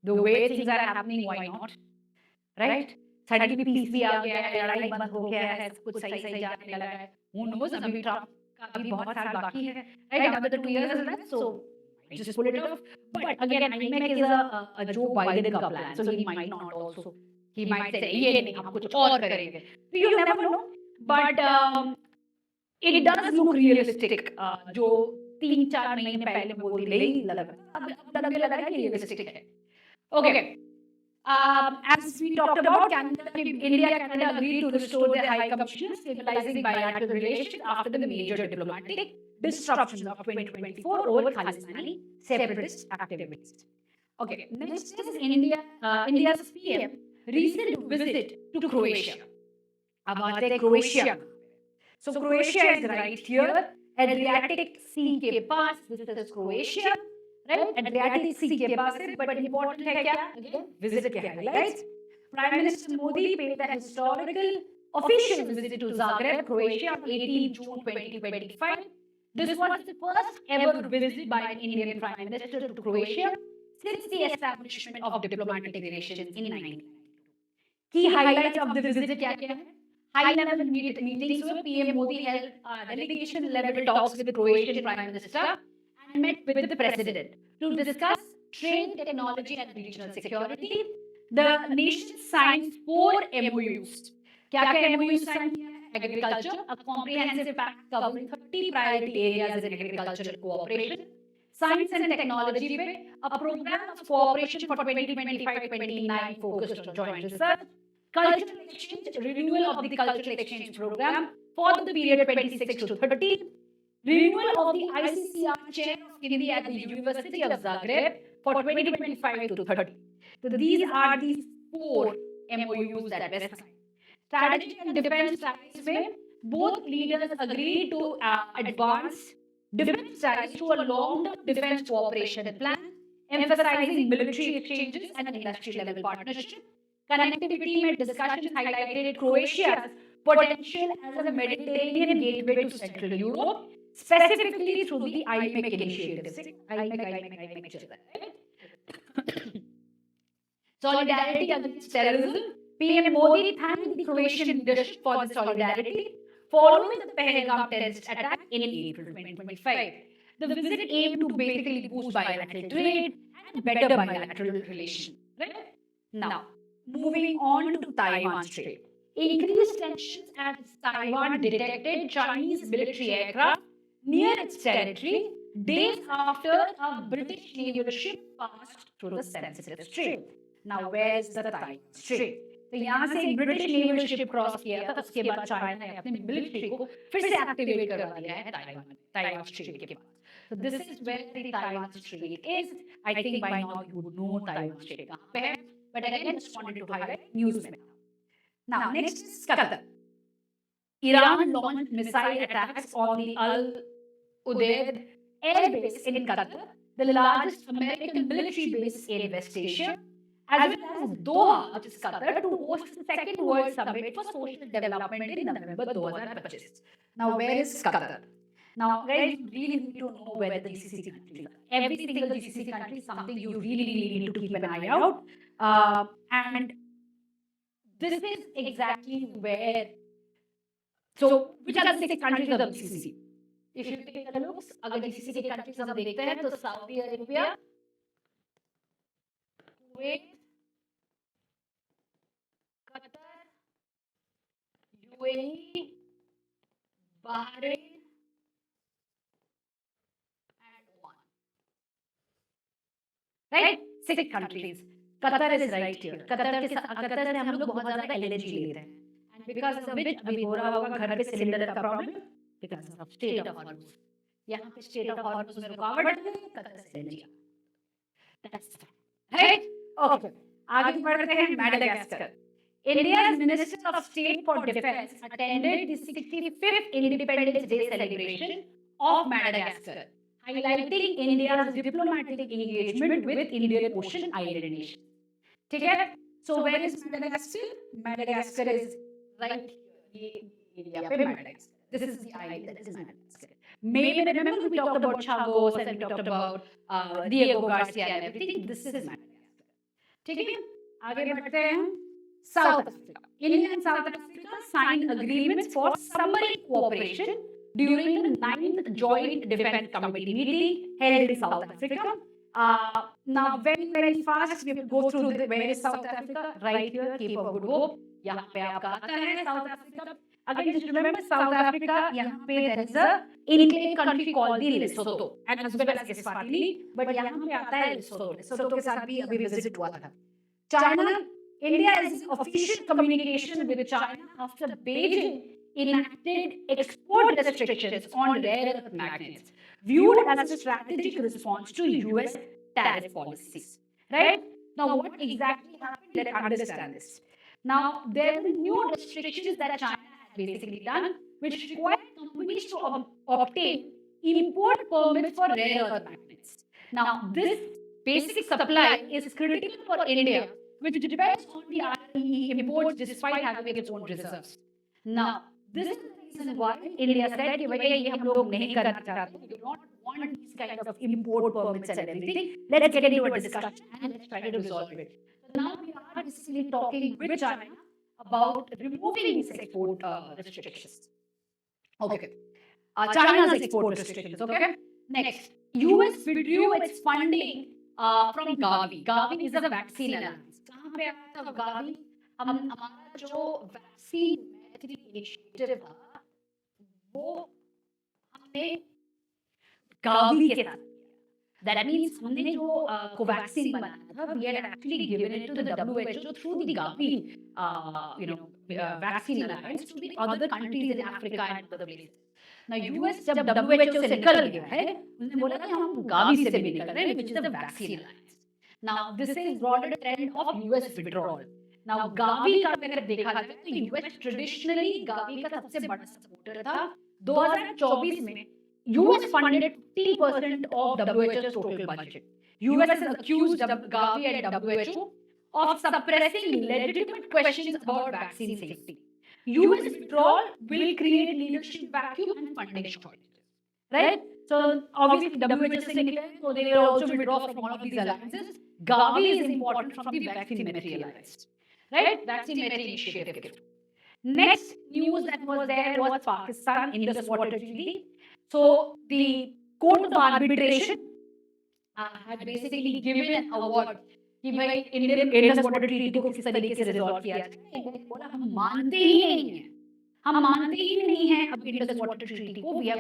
The way things are happening, why not? Right? Suddenly peace भी आ गया है, लड़ाई बंद हो गया है, सब कुछ सही सही जाने लगा है. Who knows? अभी ट्रम्प का भी बहुत साल बाकी है, right? Another 2 years is left, so just pull it off. But again, IMEC is a Joe Biden का plan, so he might not also. He might say, ये नहीं, हम कुछ और करेंगे. So you never know. But it does look realistic. जो 3-4 महीने पहले बोल दी नहीं लगा, अब लगने लगा कि रियलिस्टिक है। Okay, as we talked about, India-Canada agreed to restore their high commissions, stabilizing bilateral relations after the major diplomatic disruptions of 2024 over Khalistani separatist activities. Okay, next is India's PM recent visit to Croatia. अब आते हैं Croatia. So Croatia is right here, Adriatic Sea के पास. This is Croatia, right? Adriatic Sea के पास है, but important है क्या? Again, visit के highlights. Prime Minister Modi paid the historical official visit to Zagreb, Croatia, on 18 June 2025. This was the first ever visit by an Indian Prime Minister to Croatia since the establishment of diplomatic relations in 1992. Key highlights of the visit क्या क्या है? High-level meetings with PM Modi held delegation-level talks with the Croatian Prime Minister and met with the President to discuss trade, technology, and regional security. The nation signed 4 MOUs. क्या-क्या MOUs signed किया है? Agriculture, a comprehensive pact covering 30 priority areas in agricultural cooperation. Science and technology पे, a program of cooperation for 2025-29 focused on joint research. Cultural exchange, renewal of the cultural exchange program for the period 26 to 30, renewal of the ICCR chair of Hindi at the University of Zagreb for 2025 to 30. So these are the 4 MOUs that were signed. Strategy and defense ties में both leaders agreed to advance defense ties to a long-term defense cooperation plan, emphasizing military exchanges and industry-level partnership. Connectivity में discussions highlighted Croatia's potential as a Mediterranean gateway to Central Europe, specifically through the IMEC initiative. IMEC चल रहा है. Solidarity against terrorism. PM Modi thanked the Croatian leadership for the solidarity following the Pahalgam terrorist attack in April 2025. The visit aimed to basically boost bilateral trade and better bilateral relations. Right? Now, moving on to Taiwan Strait. Increased tensions as Taiwan detected Chinese military aircraft near its territory days after a British naval ship passed through the sensitive strait. Now, where is the Taiwan Strait? तो यहाँ से एक British naval ship cross किया था, उसके बाद China ने अपने मिलिट्री को फिर से एक्टिवेट करवा दिया है ताइवान स्ट्रेट के पास. So this is where the Taiwan Strait is. I think by now you would know Taiwan Strait कहाँ पे है. But again, just wanted to highlight news में. Now, next is Qatar. Iran launched missile attacks on the Al Udeid air base in Qatar, the largest American military base in West Asia, as well as Doha, which is Qatar, to host the second World Summit for Social Development in November 2025. Now, where is Qatar? Now, guys, you really need to know where the GCC countries are. Every single GCC country is something you really need to keep an eye out. And this is exactly where. So, which are the 6 countries of the GCC? If you take a look, अगर GCC के countries हम देखते हैं तो Saudi Arabia, Kuwait, Qatar, UAE, Bahrain, and Oman. Right? 6 countries. Qatar is right here. Qatar से हम लोग बहुत ज़्यादा LNG लेते हैं. And because of which अभी हो रहा होगा घर पे सिलेंडर का problem, because of Strait of Hormuz. यहाँ पे Strait of Hormuz में रुकावट है, Qatar से LNG. That's right. Okay. आगे बढ़ते हैं Madagascar. India's Minister of State for Defence attended the 65th Independence Day celebration of Madagascar, highlighting India's diplomatic engagement with Indian Ocean island nations. ठीक है? So where is Madagascar? Madagascar is right here. ये area पे Madagascar. This is the island that is Madagascar. Maybe remember we talked about Chagos and we talked about Diego Garcia and everything. This is Madagascar. ठीक है? आगे बढ़ते हैं. South Africa. India and South Africa signed agreements for submarine cooperation during the 9th Joint Defence Committee meeting held in South Africa. Now, very, very fast, we will go through where is South Africa? Right here, Cape of Good Hope. यहाँ पे आपका आता है South Africa. Again, just remember South Africa, यहाँ पे there is a enclave country called the Lesotho and as well as Eswatini, but यहाँ पे आता है Lesotho. Lesotho के साथ भी अभी visit हुआ था. China, India is in official communication with China after Beijing enacted export restrictions on rare earth magnets, viewed as a strategic response to US tariff policies. Right? Now, what exactly happened? Let's understand this. Now, there were new restrictions that China had basically done, which required companies to obtain import permits for rare earth magnets. Now, this basic supply is critical for India, which depends on the RE imports despite having its own reserves. Now, this is the reason why India said, कि भैया ये हम लोग नहीं करना चाहते. We do not want these kind of import permits and everything. Let's get into a discussion and let's try to resolve it. So now we are basically talking with China about removing these export restrictions. Okay. China's export restrictions. Okay. Next, US withdrew its funding from Gavi. Gavi is a vaccine alliance. कहाँ पे आया था Gavi? हमारा जो vaccine initiative था, वो हमने Gavi के साथ. That means हमने जो कोवैक्सीन बनाया था, we had actually given it to the WHO through the Gavi, vaccine alliance to the other countries in Africa and other places. Now US जब WHO से निकल गया है, उसने बोला कि हम Gavi से भी निकल रहे हैं, which is the vaccine alliance. Now this is brought a trend of US withdrawal. Now Gavi का अगर देखा जाए तो US traditionally Gavi का सबसे बड़ा supporter था. 2024 में US funded 50% of WHO's total budget. US has accused Gavi and WHO of suppressing legitimate questions about vaccine safety. US withdrawal will create leadership vacuum and funding shortages. Right? So obviously WHO से निकले, so they will also withdraw from all of these alliances. Gavi is important from the vaccine materialized. Right? Vaccine initiative. Next news that was there was Pakistan in the water treaty. So the Court of Arbitration had basically given an award कि भाई Indian water treaty को किस तरीके से resolve किया जाए. बोला हम मानते ही नहीं हैं, हम मानते ही नहीं हैं अब इंडियन वाटर ट्रीटी को. We have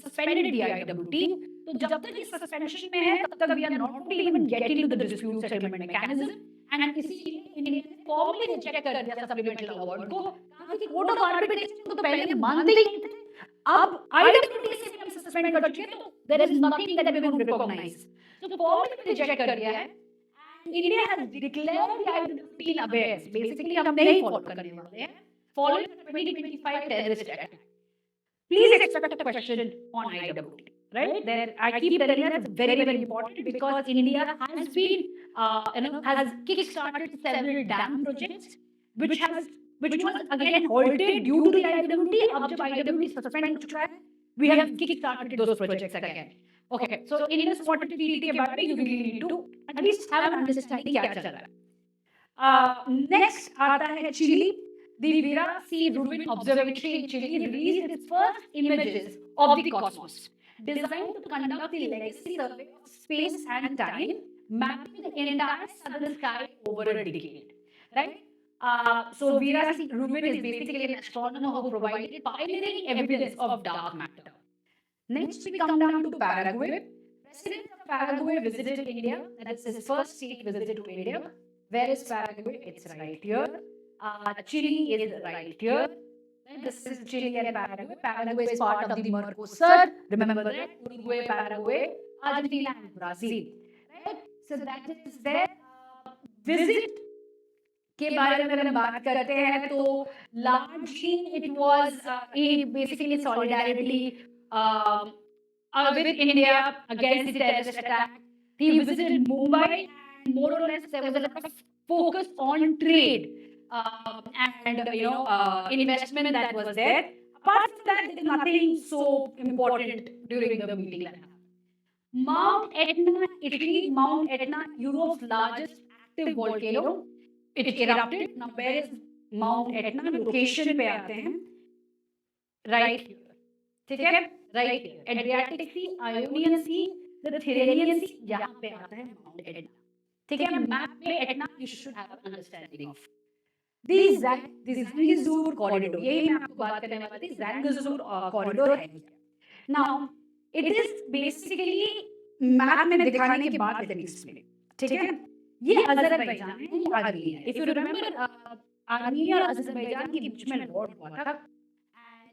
suspended the IWT. तो जब तक इस सस्पेंशन में है तब तक we are not even getting to the dispute settlement mechanism. And इसीलिए इंडिया ने फॉर्मली रिजेक्ट कर दिया सप्लीमेंटरी अवार्ड को. कहा कि कोर्ट ऑफ आर्बिट्रेशन को तो पहले मानते ही नहीं थे, अब आईडब्ल्यूटी से भी हम सस्पेंड कर चुके हैं, तो there is nothing that we will recognise. तो फॉर्मली रिजेक्ट कर दिया है. India has declared the IWT in abeyance. Basically, हम नहीं follow करने वाले हैं. Following the 2025 terrorist attack. Please expect a question on IWT. Right? There, I keep telling you that's very, very important because India has been, has kick-started several dam projects, which was again halted due to the IWT. अब जब IWT suspend हो चुका है, we have kick-started those projects again. Okay, so India's water treaty के बारे में you really need to at least have an understanding क्या चल रहा है. Next आता है Chile. The Vera C. Rubin Observatory in Chile released its first images of the cosmos, designed to conduct the legacy survey of space and time, mapping the entire southern sky over a decade. Right? So Vera C. Rubin is basically an astronomer who provided pioneering evidence of dark matter. Next, we come down to Paraguay. President of Paraguay visited India. That is his first state visit to India. Where is Paraguay? It's right here. Chile is right here. This is Chile and Paraguay. Paraguay is part of the Mercosur. Remember that? Uruguay, Paraguay, Argentina, and Brazil. Right? So that is their visit. के बारे में अगर हम बात करते हैं तो largely it was basically solidarity with India against the terrorist attack. He visited Mumbai and more or less there was a lot of focus on trade and investment that was there. Apart from that, there is nothing so important during the meeting that happened. Mount Etna, Italy. Mount Etna, Europe's largest active volcano. It erupted. Now where is Mount Etna? Location पे आते हैं. Right here. ठीक है? Right here. Adriatic Sea, Ionian Sea, the Tyrrhenian Sea. यहाँ पे आता है Mount Etna. ठीक है? Map पे Etna you should have an understanding of. the Zangezur corridor, यही मैं आपको बात करने वाला थी, Zangezur corridor है क्या? Now, it is basically map में दिखाने के बाद इतनी एक्सप्लेन, ठीक है? ये अजरबैजान है, ये आर्मीनिया है। If you remember, आर्मीनिया और अजरबैजान के बीच में वॉर हुआ था,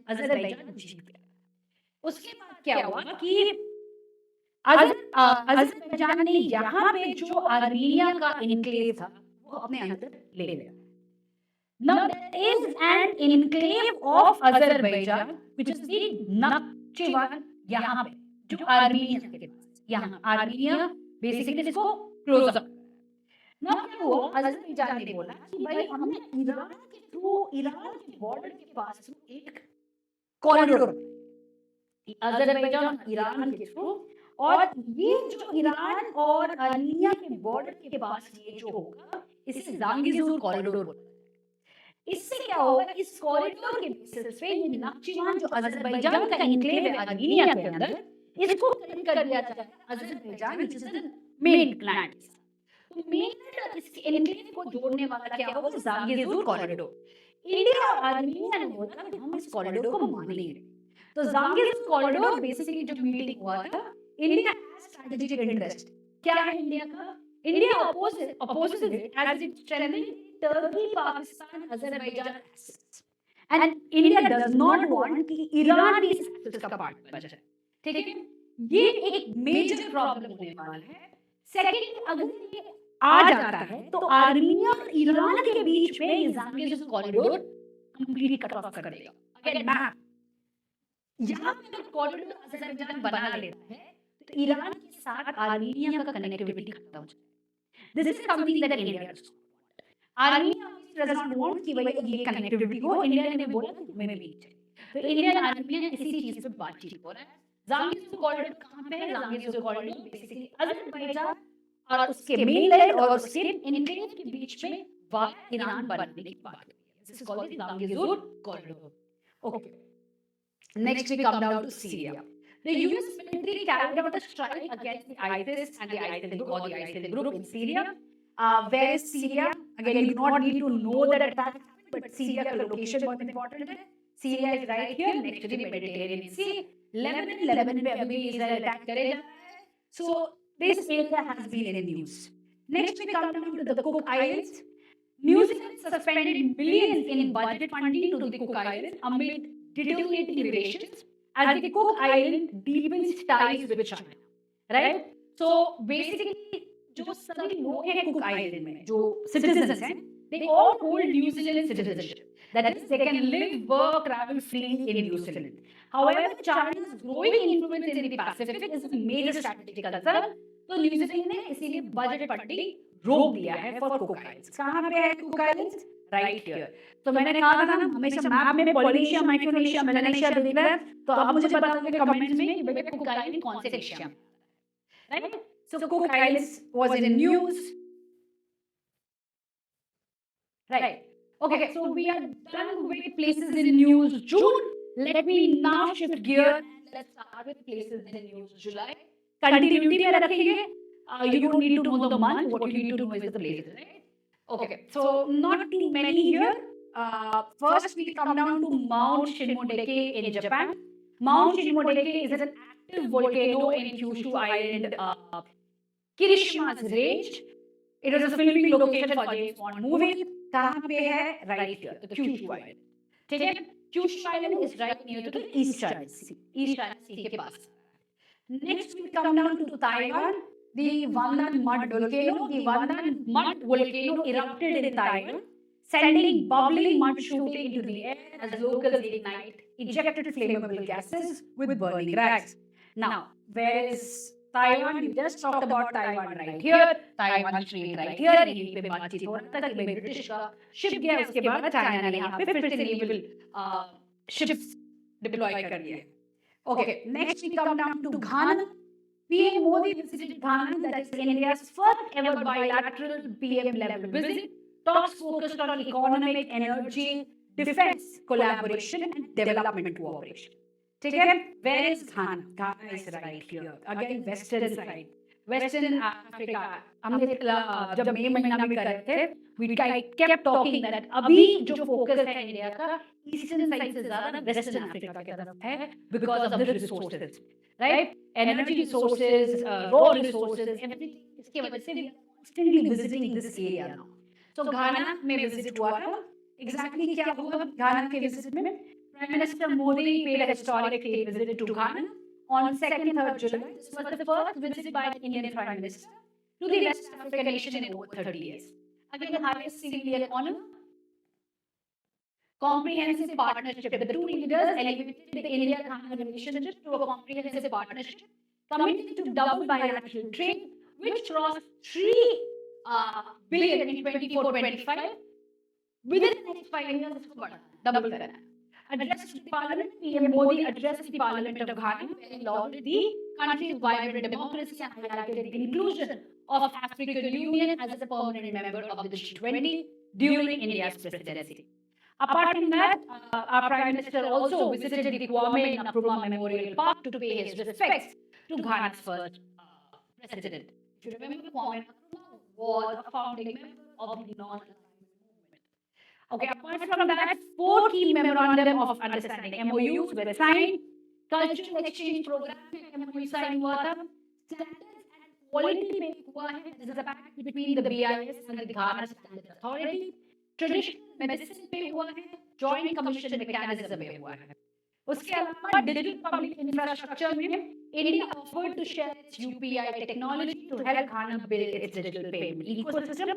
अजरबैजान जीत गया। उसके बाद क्या हुआ कि अजरबैजान ने यहाँ पे जो आर्मीनिया का एनक्लेव था वो अपने अंदर ले लिया। Now there is an enclave of Azerbaijan which is the Nakhchivan, यहाँ पे जो आर्मीनिया के पास, यहाँ आर्मीनिया बेसिकली इसको क्लोज अप। ना क्या हुआ, अजरबैजान ने बोला कि भाई हमने ईरान के थ्रू, ईरान के बॉर्डर के पास एक कॉरिडोर, अजरबैजान ईरान के थ्रू, और ये जो ईरान और आर्मीनिया के बॉर्डर के पास ये जो होगा इसे जांगिजुर कॉरिडोर बोलते हैं। इससे क्या होगा, इस कॉरिडोर के बेसिस पे ये नाखचिवान जो अजरबैजान का एनक्लेव है आर्मीनिया के अंदर, इसको कनेक्ट कर दिया जाता है Azerbaijan which is the main plant. तो मेन इस एनक्लेव को जोड़ने वाला क्या होगा, जांगिजुर कॉरिडोर। इंडिया और आर्मीनिया ने बोला कि हम इस कॉरिडोर को मानेंगे। तो जांगिजुर कॉरिडोर बेसिकली जो मीटिंग हुआ था, इंडिया हैज स्ट्रेटेजिक इंटरेस्ट। क्या है इंडिया का? India opposes it as it strengthens Turkey, Pakistan, Azerbaijan assets. And India does not want कि ईरान भी इस assets का पार्ट बन जाए, ठीक है? ये एक मेजर प्रॉब्लम होने वाला है। सेकंड, अगर ये आ जाता है तो आर्मीनिया और ईरान के बीच में ये जांगिजुर कॉरिडोर कंप्लीटली कट ऑफ कर देगा। अगेन मैप, यहाँ पे अगर कॉरिडोर अजरबैजान बना लेता है तो ईरान के साथ आर्मीनिया का कनेक्टिविटी खत्म हो जाएगा। This is something that India does not want. Armenia does not want कि भाई ये कनेक्टिविटी हो। इंडिया ने बोला कि हमें भी चाहिए, तो इंडिया और आर्मीनिया इसी चीज पे बातचीत हो रहा है। जांगिजुर कॉरिडोर कहाँ पे है? जांगिजुर कॉरिडोर बेसिकली अजरबैजान और उसके मेनलैंड और उसके एनक्लेव के बीच में वाया ईरान बनने की बात है। This is called the Zangezur corridor. Okay, next we come down to Syria. The US military carried out a strike against the ISIS and the ISIL group in Syria. Where is Syria? Again, you do not need to know that attack happened, but Syria का location बहुत important है. Syria is right here next to the Mediterranean Sea. Lebanon पे अभी Israel attack करे जा रहा है. So this area has been in the news. Next we come down to the Cook Islands. New Zealand suspended millions in budget funding to the Cook Islands amid deteriorating relations as the Cook Island deepens ties with China, right? So basically, जो सभी लोग हैं cook island में, जो citizens हैं, they all hold New Zealand citizenship. That is, they can live, work, travel freely in New Zealand. However, China's growing influence in the Pacific is a major strategic concern. तो New Zealand ने इसीलिए budget funding रोक दिया है for Cook Islands. कहाँ पे है Cook Islands? Right here. तो मैंने कहा था ना, हमेशा मैप में पोलिनेशिया, माइक्रोनेशिया, मेलानेशिया देख रहे हैं, तो आप मुझे बताओगे कमेंट्स में कि भाई कुक आइलैंड कौन से एशिया में, right? So cook islands was in news, right? Okay, so we are done with places in news June. Let me now shift gear and let's start with places in news July. Continuity में रखेंगे. You don't need to know the month. What you need to know is the places, right? Okay, so not too many here. First, we come down to Mount Shinmodeke in Japan. Mount Shinmodeke is an active volcano in Kyushu Island, Kirishima's range. It was a filming location for James Bond movie. कहाँ पे है? Right here, the Kyushu Island. ठीक है? Kyushu Island is right near to the East China Sea. East China Sea के पास. Next, we come down to Taiwan. The Wandan Mud volcano. The Wandan Mud volcano erupted in Taiwan, sending bubbling mud shooting into the air as locals ignite ejected flammable gases with burning rags. Now, where is Taiwan? We just talked about Taiwan right here. Taiwan Strait right here. यहीं पे बातचीत हो रहा था कि भाई British का ship गया, उसके बाद चाइना ने यहाँ पे फिर से नेवल शिप्स डिप्लॉय कर दिए. Okay, next we come down to Ghana. PM Modi visited Ghana, that is India's first ever bilateral PM level visit. Talks focused on economic, energy, defense collaboration and development cooperation. ठीक है? Where is Ghana? Ghana is right here. Again, western side. Western Africa, हमने जब मई महीना में कर रहे थे, we kept talking that अभी जो focus है इंडिया का ईस्टर्न साइड से ज़्यादा वेस्टर्न अफ्रीका की तरफ है because of the resources, right? Energy resources, raw resources, everything. इसके वजह से we are constantly visiting this area now. So घाना में visit हुआ था. Exactly क्या हुआ घाना के visit में? Prime Minister Modi paid a historic visit to Ghana on 2nd 3rd July. This was the first visit by an Indian Prime Minister to the West African nation in over 30 years. Again, the highest civilian honor. Comprehensive partnership. The two leaders elevated the India-Ghana relationship to a comprehensive partnership, committed to double bilateral trade, which crossed 3 billion in 24-25. Within the next 5 years, it's double that. Addressed to the Parliament, PM Modi addressed the Parliament of Ghana, where he lauded the country's vibrant democracy and highlighted the inclusion of African Union as a permanent member of the G20 during India's presidency. Apart from that, our Prime Minister also visited the Kwame Nkrumah Memorial Park to pay his respects to Ghana's first president. If you remember, Kwame Nkrumah was a founding member of the non-alignment movement. Okay, apart from that, 4 key memorandum of understanding (MOUs) were signed. Cultural exchange program MOU signed हुआ था. Standards and quality पे हुआ है. This is a pact between the BIS and the Ghana Standards Authority. Traditional medicine पे हुआ है. Joint Commission mechanism पे हुआ है. उसके अलावा digital public infrastructure में India offered to share its UPI technology to help Ghana build its digital payment ecosystem.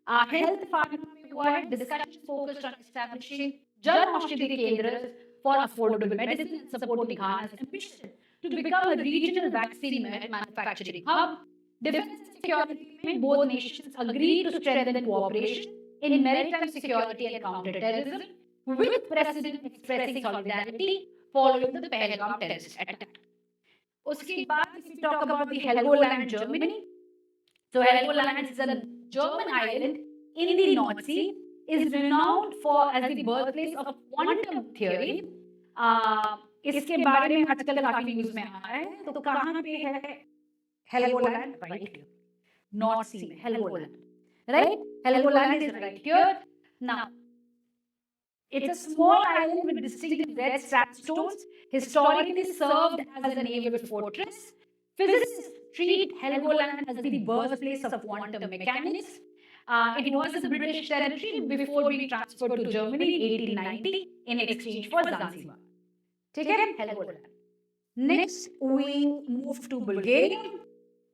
Health department में हुआ है. Discussions focused on establishing Jan Aushadhi Kendras for affordable medicine and supporting Ghana's ambition to become a regional vaccine manufacturing hub. Defense and security में both nations agreed to strengthen cooperation in maritime security and counter-terrorism, with President expressing solidarity following the Pahalgam terrorist attack. उसके बाद, if we talk about the Helgoland, Germany, so Helgoland is a German island in the North Sea, is renowned for as the birthplace of quantum theory. इसके बारे में आजकल काफी news में आ रहा है. तो कहाँ पे है Helgoland? Right here, North Sea में Helgoland. Right? Helgoland is right here. Now, it's a small island with distinctive red sandstones, historically served as a naval fortress. Physicists treat Helgoland as the birthplace of quantum mechanics. It was a British territory before being transferred to Germany in 1890 in exchange for Zanzibar. ठीक है? Helgoland. Next, we move to Bulgaria.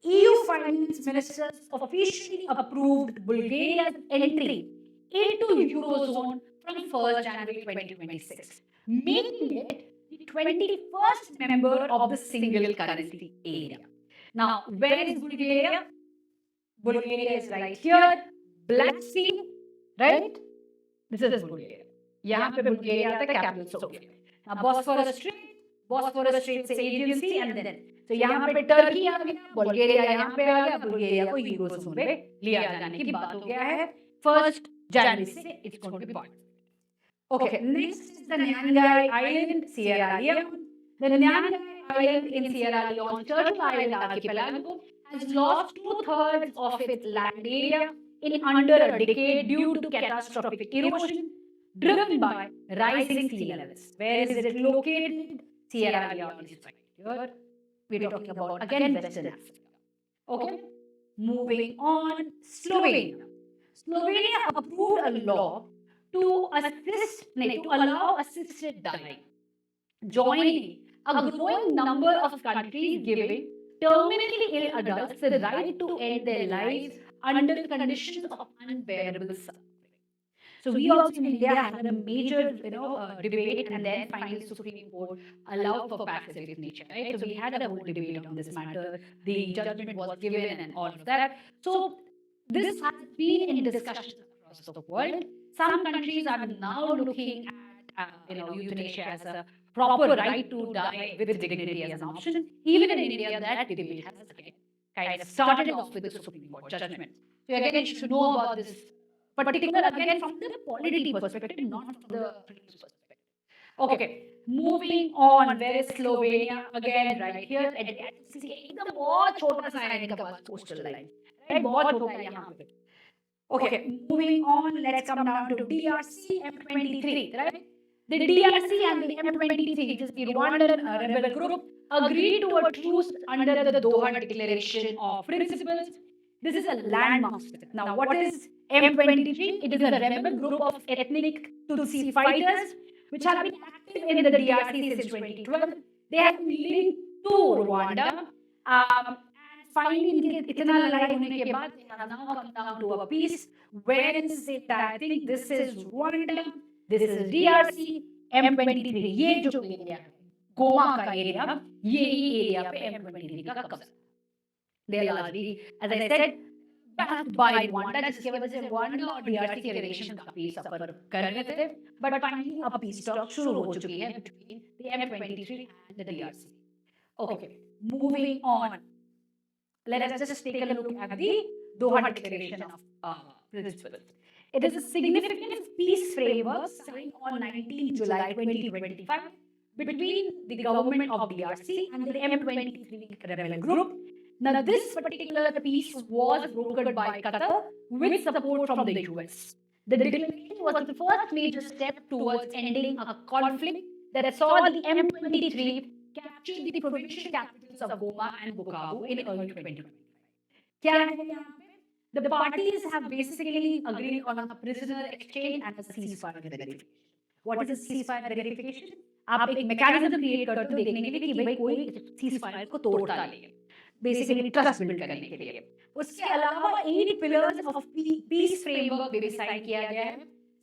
EU finance ministers officially approved Bulgaria's entry into Eurozone from 1st January 2026, making it the 21st member of the single currency area. Now, where is Bulgaria? Bulgaria is right here, Black Sea, right? This is Bulgaria. यहाँ पे Bulgaria आता है, capital Sofia. Now, Bosphorus Straits Agency, and then तो यहाँ पे Turkey आ गया, Bulgaria यहाँ पे आ गया, बुल्गारिया को यूरोज़ोन में लिया जाने की बात हो गया है 1st January से it's going to be part. Okay, next is the Nyangai Island, Sierra Leone. The Nyangai Island in Sierra Leone, Turtle Island archipelago, has lost 2/3 of its land area in under a decade due to catastrophic erosion driven by rising sea levels. Where is it located? Sierra Leone is right here. We're talking about again Western Africa. Okay, moving on, Slovenia. Slovenia approved a law to allow assisted dying, joining a growing number of countries giving terminally ill adults the right to end their lives under conditions of unbearable suffering. So we also in India had a major, debate, and then finally Supreme Court allowed for passive euthanasia, right? So we had a whole debate on this matter. The judgment was given and all of that. So this has been in discussions across the world. Some countries are now looking at, euthanasia as a proper right to die with dignity as an option. Even in India, that debate has kind of started off with the Supreme Court judgment. So again, you should know about this particular, again, from the polity perspective, not from the previous perspective. Okay, Moving on, where is Slovenia? Again, right here. एकदम बहुत छोटा सा है इनका पास coastal line, right? बहुत छोटा है यहाँ पे. Okay, moving on, let's come down to DRC M23, right? The DRC and the M23, which is the Rwandan rebel group, agreed to a truce under the Doha Declaration of Principles. This is a landmark step. Now, what is M23? It is a rebel group of ethnic Tutsi fighters which have been active in the DRC since 2012. They have been linked to Rwanda. And finally, इतना लड़ाई होने के बाद, they have now come down to a peace. Where is it? I think this is Rwanda, this is DRC, M23. ये जो area है, गोमा का area, यही एरिया पे M23 का कब्जा. They are largely, as I said, backed by Rwanda, जिसकी वजह से Rwanda और DRC के रिलेशन काफी सफर कर रहे थे. But finally, अब peace talk शुरू हो चुकी है between the M23 and the DRC. Okay, moving on. Let us just take a look at the Doha Declaration of Principles. It is a significant peace framework signed on 19 July 2025 between the government of DRC and the M23 rebel group. Now, this particular peace was brokered by Qatar with support from the US. The declaration was the first major step towards ending a conflict that saw the M23 capture the provincial capitals of Goma and Bukavu in early 2025. क्या है यहाँ पे? The parties have basically agreed on a prisoner exchange and a ceasefire verification. What is a ceasefire verification? आप एक mechanism create करते हो देखने के लिए कि भाई कोई ceasefire को तोड़ता नहीं है. Basically trust build करने के लिए. उसके अलावा 8 pillars of peace framework भी साइन किया गया है.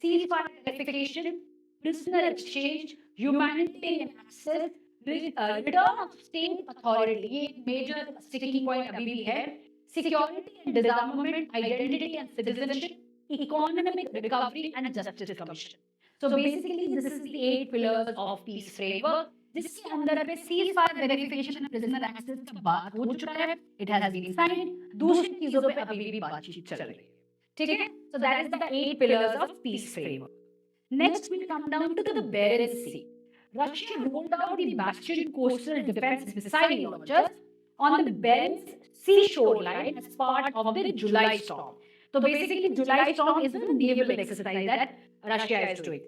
Ceasefire verification, prisoner exchange, humanitarian access, return of state authority, ये major sticking point अभी भी है. Security and disarmament, identity and citizenship, economic recovery and justice commission. So basically, this is the 8 pillars of peace framework. जिसके अंदर पे ceasefire verification and prisoner access का बात हो चुका है. It has been signed. दूसरी चीजों पे अभी भी बातचीत चल रही है. ठीक है? So that is the 8 pillars of peace framework. Next we come down to the Barents Sea. Russia rolled out the Bastion coastal defense missile launchers on the Barents Sea shoreline as part of the July Storm. So basically, July Storm is a naval exercise that Russia is doing.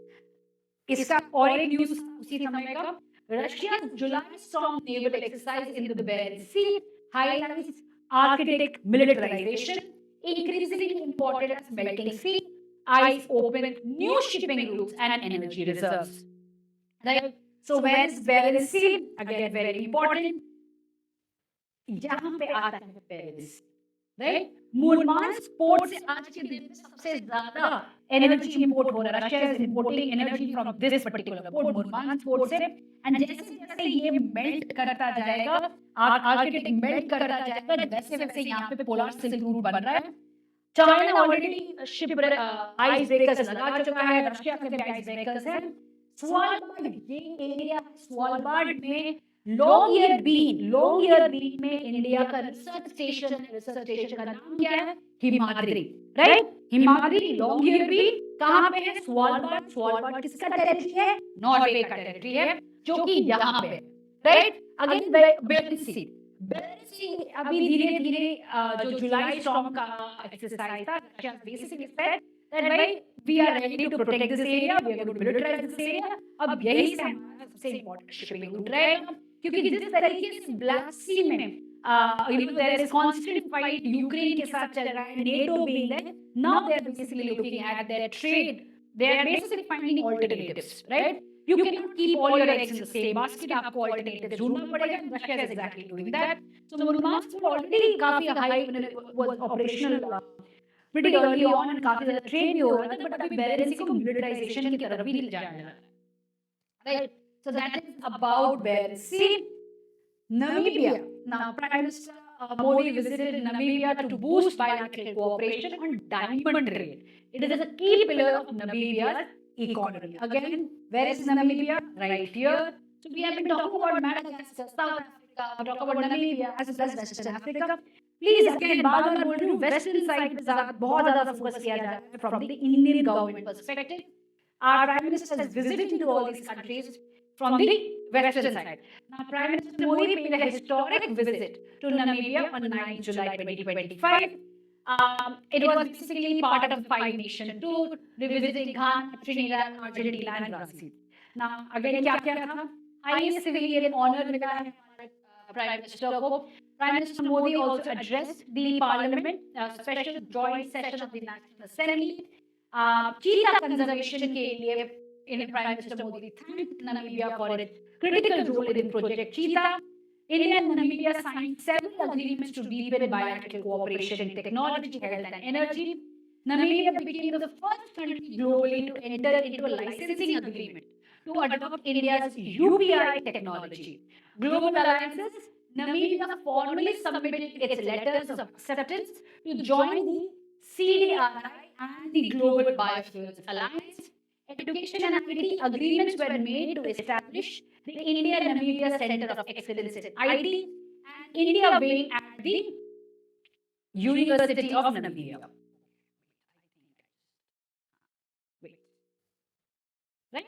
इसका और एक news उसी समय का, Russia's July Storm naval exercise in the Barents Sea highlights Arctic militarization, increasingly important as melting sea, ice open new shipping routes and energy reserves. Right? So where is Barents Sea? Again, very important. यहाँ पे आता है Paris, right? मुर्मांस्क port से आज के दिन में सबसे ज्यादा एनर्जी इंपोर्ट हो रहा है. Russia is importing energy from this particular port, Murmansk port से. एंड जैसे जैसे ये मेल्ट करता जाएगा, आर्कटिक मेल्ट करता जाएगा, वैसे वैसे यहाँ पे पोलर सिल्क रूट बन रहा है. China already ship ice breakers लगा चुका है, रशिया के भी आइस ब्रेकर्स हैं. स्वालबार्ड, ये एरिया स्वालबार्ड में लॉन्ग ईयर बीन में इंडिया का रिसर्च स्टेशन का नाम क्या है? Himadri, right? Himadri Longyearbyen कहाँ पे है? स्वालबार्ड किसका टेरिटरी है? नॉर्वे का टेरिटरी है, जो कि यहाँ पे, राइट? अगेन बेरेंट्स सी अभी धीरे धीरे जो जुलाई स्टॉर्म का एक्सरसाइज था, रशिया बेसिकली सेड that भाई we are ready to protect this area, we are going to militarize this area. अब यही से हमारा सबसे इम्पोर्टेंट शिपिंग रूट रहेगा, क्योंकि जिस तरीके से ब्लैक सी में there is constant fight Ukraine के साथ चल रहा है, NATO being there, now they are basically looking at their trade, they are basically finding alternatives, right? You cannot keep all your eggs in the same basket, आपको alternatives ढूंढना पड़ेगा. Russia is exactly doing that. So Murmansk already काफी high was operational pretty early on and काफी ज़्यादा train भी हो रहा था, but अभी बेरेंट्स सी को मिलिटराइजेशन की तरफ भी जाने लगा, right? So that is about Barents Sea. Namibia. Now, Prime Minister Modi visited Namibia to boost bilateral cooperation on diamond trade. It is a key pillar of Namibia's economy. Again, where is Namibia? Right here. So we have been talking about Madagascar, South Africa, talk about Namibia as well as Western Africa. Please again, बार-बार बोल रही हूँ, Western side पे बहुत ज़्यादा focus किया जा रहा है from the Indian government perspective. Our Prime Minister has visited to all these countries from the western side. Now, Prime Minister Modi paid a historic visit to Namibia on 9 July 2025. It was basically part of the Five Nation tour, revisiting Ghana, Trinidad, Argentina, and Brazil. Now, again, क्या था? Highest civilian honor मिला है हमारे Prime Minister को. Prime Minister Modi also addressed the Parliament, special joint session of the National Assembly. Cheetah conservation के लिए Prime Minister Modi thanked Namibia for its critical role in Project Cheetah. India and Namibia signed several agreements to deepen bilateral cooperation in technology, health, and energy. Namibia became the first country globally to enter into a licensing agreement to adopt India's UPI technology. Global Alliances, Namibia formally submitted its letters of acceptance to join the CDRI and the Global Biofuels Alliance. Education and IT agreements were made to establish the India-Namibia Center of Excellence in IT and India being at the University of Namibia. Wait. Right?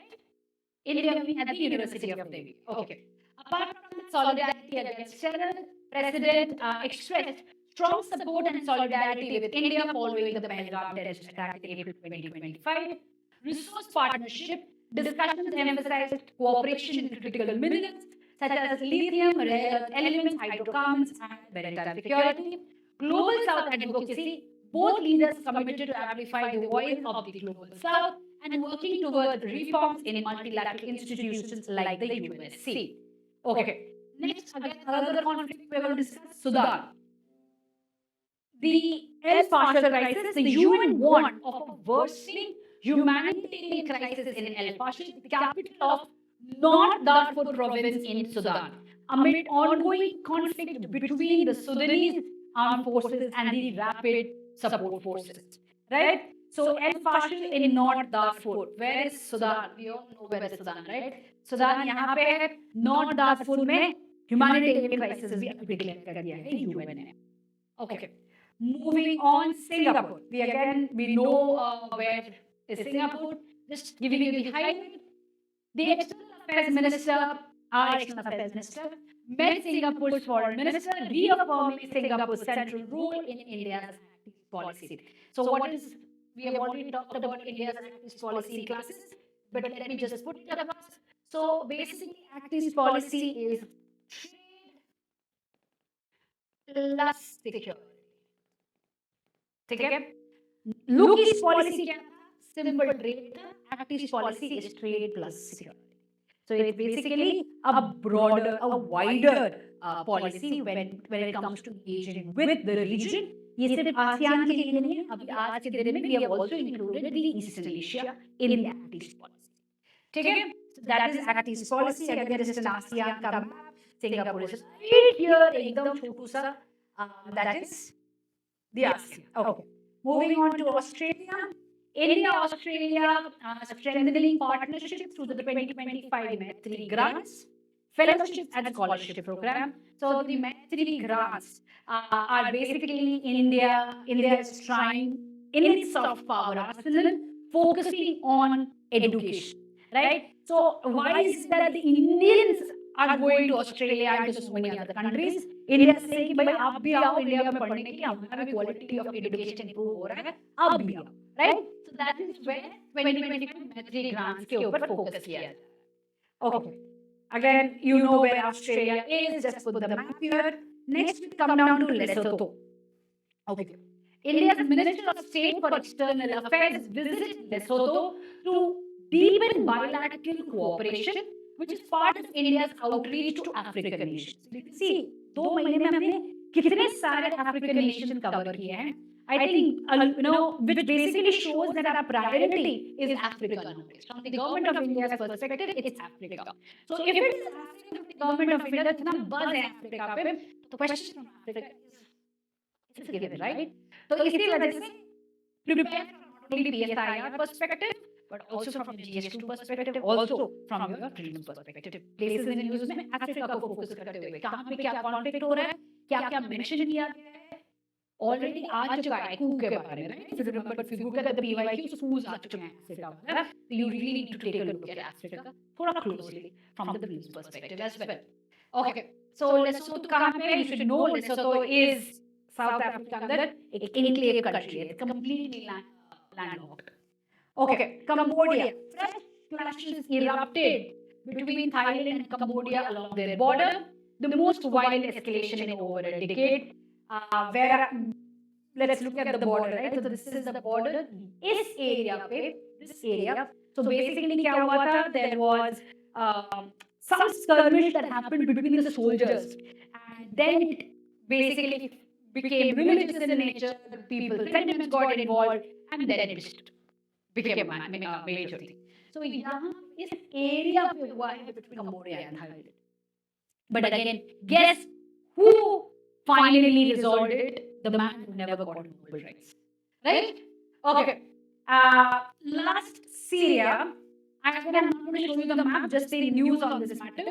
India being at the University of Namibia. Okay. Apart from the solidarity against terror, President expressed strong support and solidarity with India following the Pahalgam terrorist attack in April 2025. Resource partnership discussions emphasized cooperation in critical minerals such as lithium, rare earth elements, hydrocarbons, and maritime security. Global South advocacy, both leaders committed to amplify the voice of the Global South and working toward reforms in multilateral institutions like the UNSC. Okay. Next, again, another conflict we're going to discuss, Sudan. The El Fasher crisis, the UN warned of a worsening humanitarian crisis in El Fasher, the capital of North Darfur province in Sudan, amid ongoing conflict between the Sudanese armed forces and the rapid support forces. Right? So El Fasher in North Darfur. Where is Sudan? We all know where is Sudan, right? Sudan यहाँ पे है. North Darfur में humanitarian crisis भी declare कर दिया है UN ने. Okay. Moving on, Singapore. We know where is Singapore. Just giving you the highlight. The External Affairs Minister, our External Affairs Minister, met Singapore's Foreign Minister, reaffirming Singapore's central role in India's East policy. So what is, we have already talked about India's East policy classes, but let me just put it across. So basically, East policy is trade plus security. ठीक है? Look East policy क्या था? Simple trade. Act East policy is trade plus security. So it's basically a broader, a wider policy when it comes to engaging with the region. ये सिर्फ ASEAN के लिए नहीं है. अभी आज के दिन में we have also included the Eastern Asia in the Act East policy. ठीक है? So that is Act East policy. अगर just an ASEAN का map, Singapore is right here, एकदम छोटू सा. That is the ASEAN. Okay. Moving on to Australia. India-Australia strengthening partnerships through the 2025 Maitri grants, fellowship and scholarship program. So the Maitri grants are basically India is trying in its soft power arsenal, focusing on education, right? So why is it that the Indians are going to Australia and to so many other countries? India is saying कि भाई आप भी आओ India में पढ़ने के, हमारा भी quality of education improve हो रहा है, आप भी आओ, right? So that is where 2025 Maitri grants के ऊपर focus किया जाता है. Okay. Again, you know where Australia is. Just put the map here. Next, we come down to Lesotho. Okay. India's Minister of State for External Affairs visited Lesotho to deepen bilateral cooperation, which is part of India's outreach to African nations. You can see, 2 महीने में हमने कितने सारे African nations cover किए हैं. I think, which basically shows that our priority is Africa nowadays. From the government of India's perspective, it's Africa. So if it is Africa, the government of India इतना buzz है Africa पे, तो question from Africa is given, right? So इसी वजह से prepare from not only PSIR perspective, but also from the GS2 perspective, also from your prelims perspective. Places in news में Africa को focus करते हुए कहाँ पे क्या conflict हो रहा है, क्या क्या mention किया गया है, ऑलरेडी आ चुका है कू के बारे में, right? If you remember, if you look at the PYQs, coups आ चुके हैं अफ्रीका में, तो you really need to take a look at Africa थोड़ा closely from the blues perspective as well. Okay, so Lesotho कहाँ पे है? You should know Lesotho is South Africa अंदर एक enclave country है, completely landlocked. Okay, Cambodia. Fresh clashes erupted between Thailand and Cambodia along their border, the most violent escalation in over a decade. Where let's look at the border, right? So this is the border. इस area पे, this area. So basically क्या हुआ था? There was some skirmish that happened between the soldiers, and then it basically became religious in nature. The people's sentiments got involved, and then it just became a major thing. So यहाँ इस area पे हुआ है between Cambodia and Thailand. But again, guess who finally resolved it? The man who never got Nobel Prize. Right? Okay. Last Syria. I'm not going to show you the map, just the news on this matter.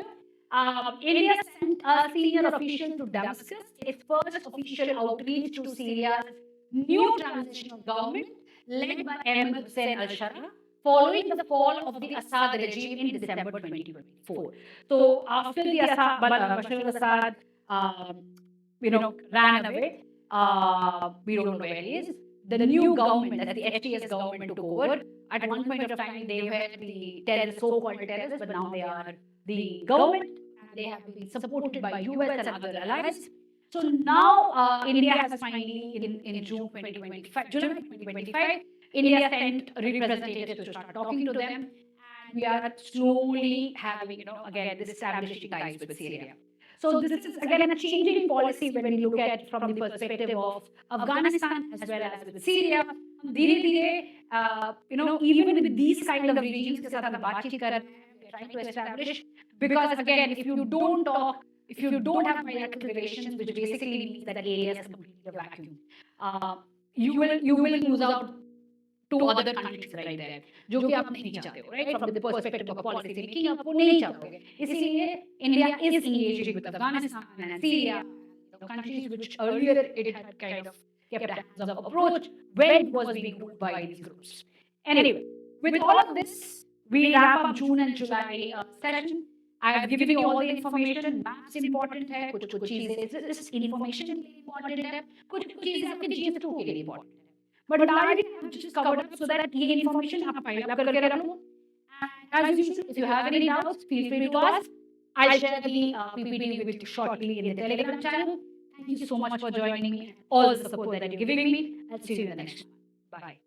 India sent a senior official to Damascus, its first official outreach to Syria's new transitional government led by Ahmed Hussein al-Shara, following the fall of the Assad regime in December 2024. So after the Bashar al-Assad, ran away, we don't know where he is. The new government, that's the HTS government, took over. At one point of time, they were the so-called terrorists, but now they are the government, and they have been supported by US and other allies. So now India has finally, in June 2025, July 2025, India sent representatives to start talking to them, and we are slowly having, again, this establishing ties with Syria. So this is again a changing policy when we look at from the perspective of Afghanistan as well as with Syria. Even with these kind of regimes, we are trying to establish, because again, if you don't talk, if you don't have bilateral relations, which basically means that area is completely a vacuum, you will lose out to other countries right there, जो कि आप नहीं चाहते हो, right? From the perspective of policy making, आप वो नहीं चाहोगे. इसीलिए India is engaging with Afghanistan and Syria, countries which earlier it had kind of kept a hands-off approach when it was being ruled by these groups. Anyway, with all of this, we wrap up June and July session. I have given you all the information. Maps important है, कुछ चीजें इस information के लिए important है, कुछ चीजें आपके GS2 के लिए important है. But largely I have just covered up so that ये information आप pile up करके रख लो. And as usual, if you have any doubts, feel free to ask. I'll share the PPT with you shortly in the Telegram channel. Thank you so much for joining me and all the support that you're giving me. I'll see you in the next one. Bye.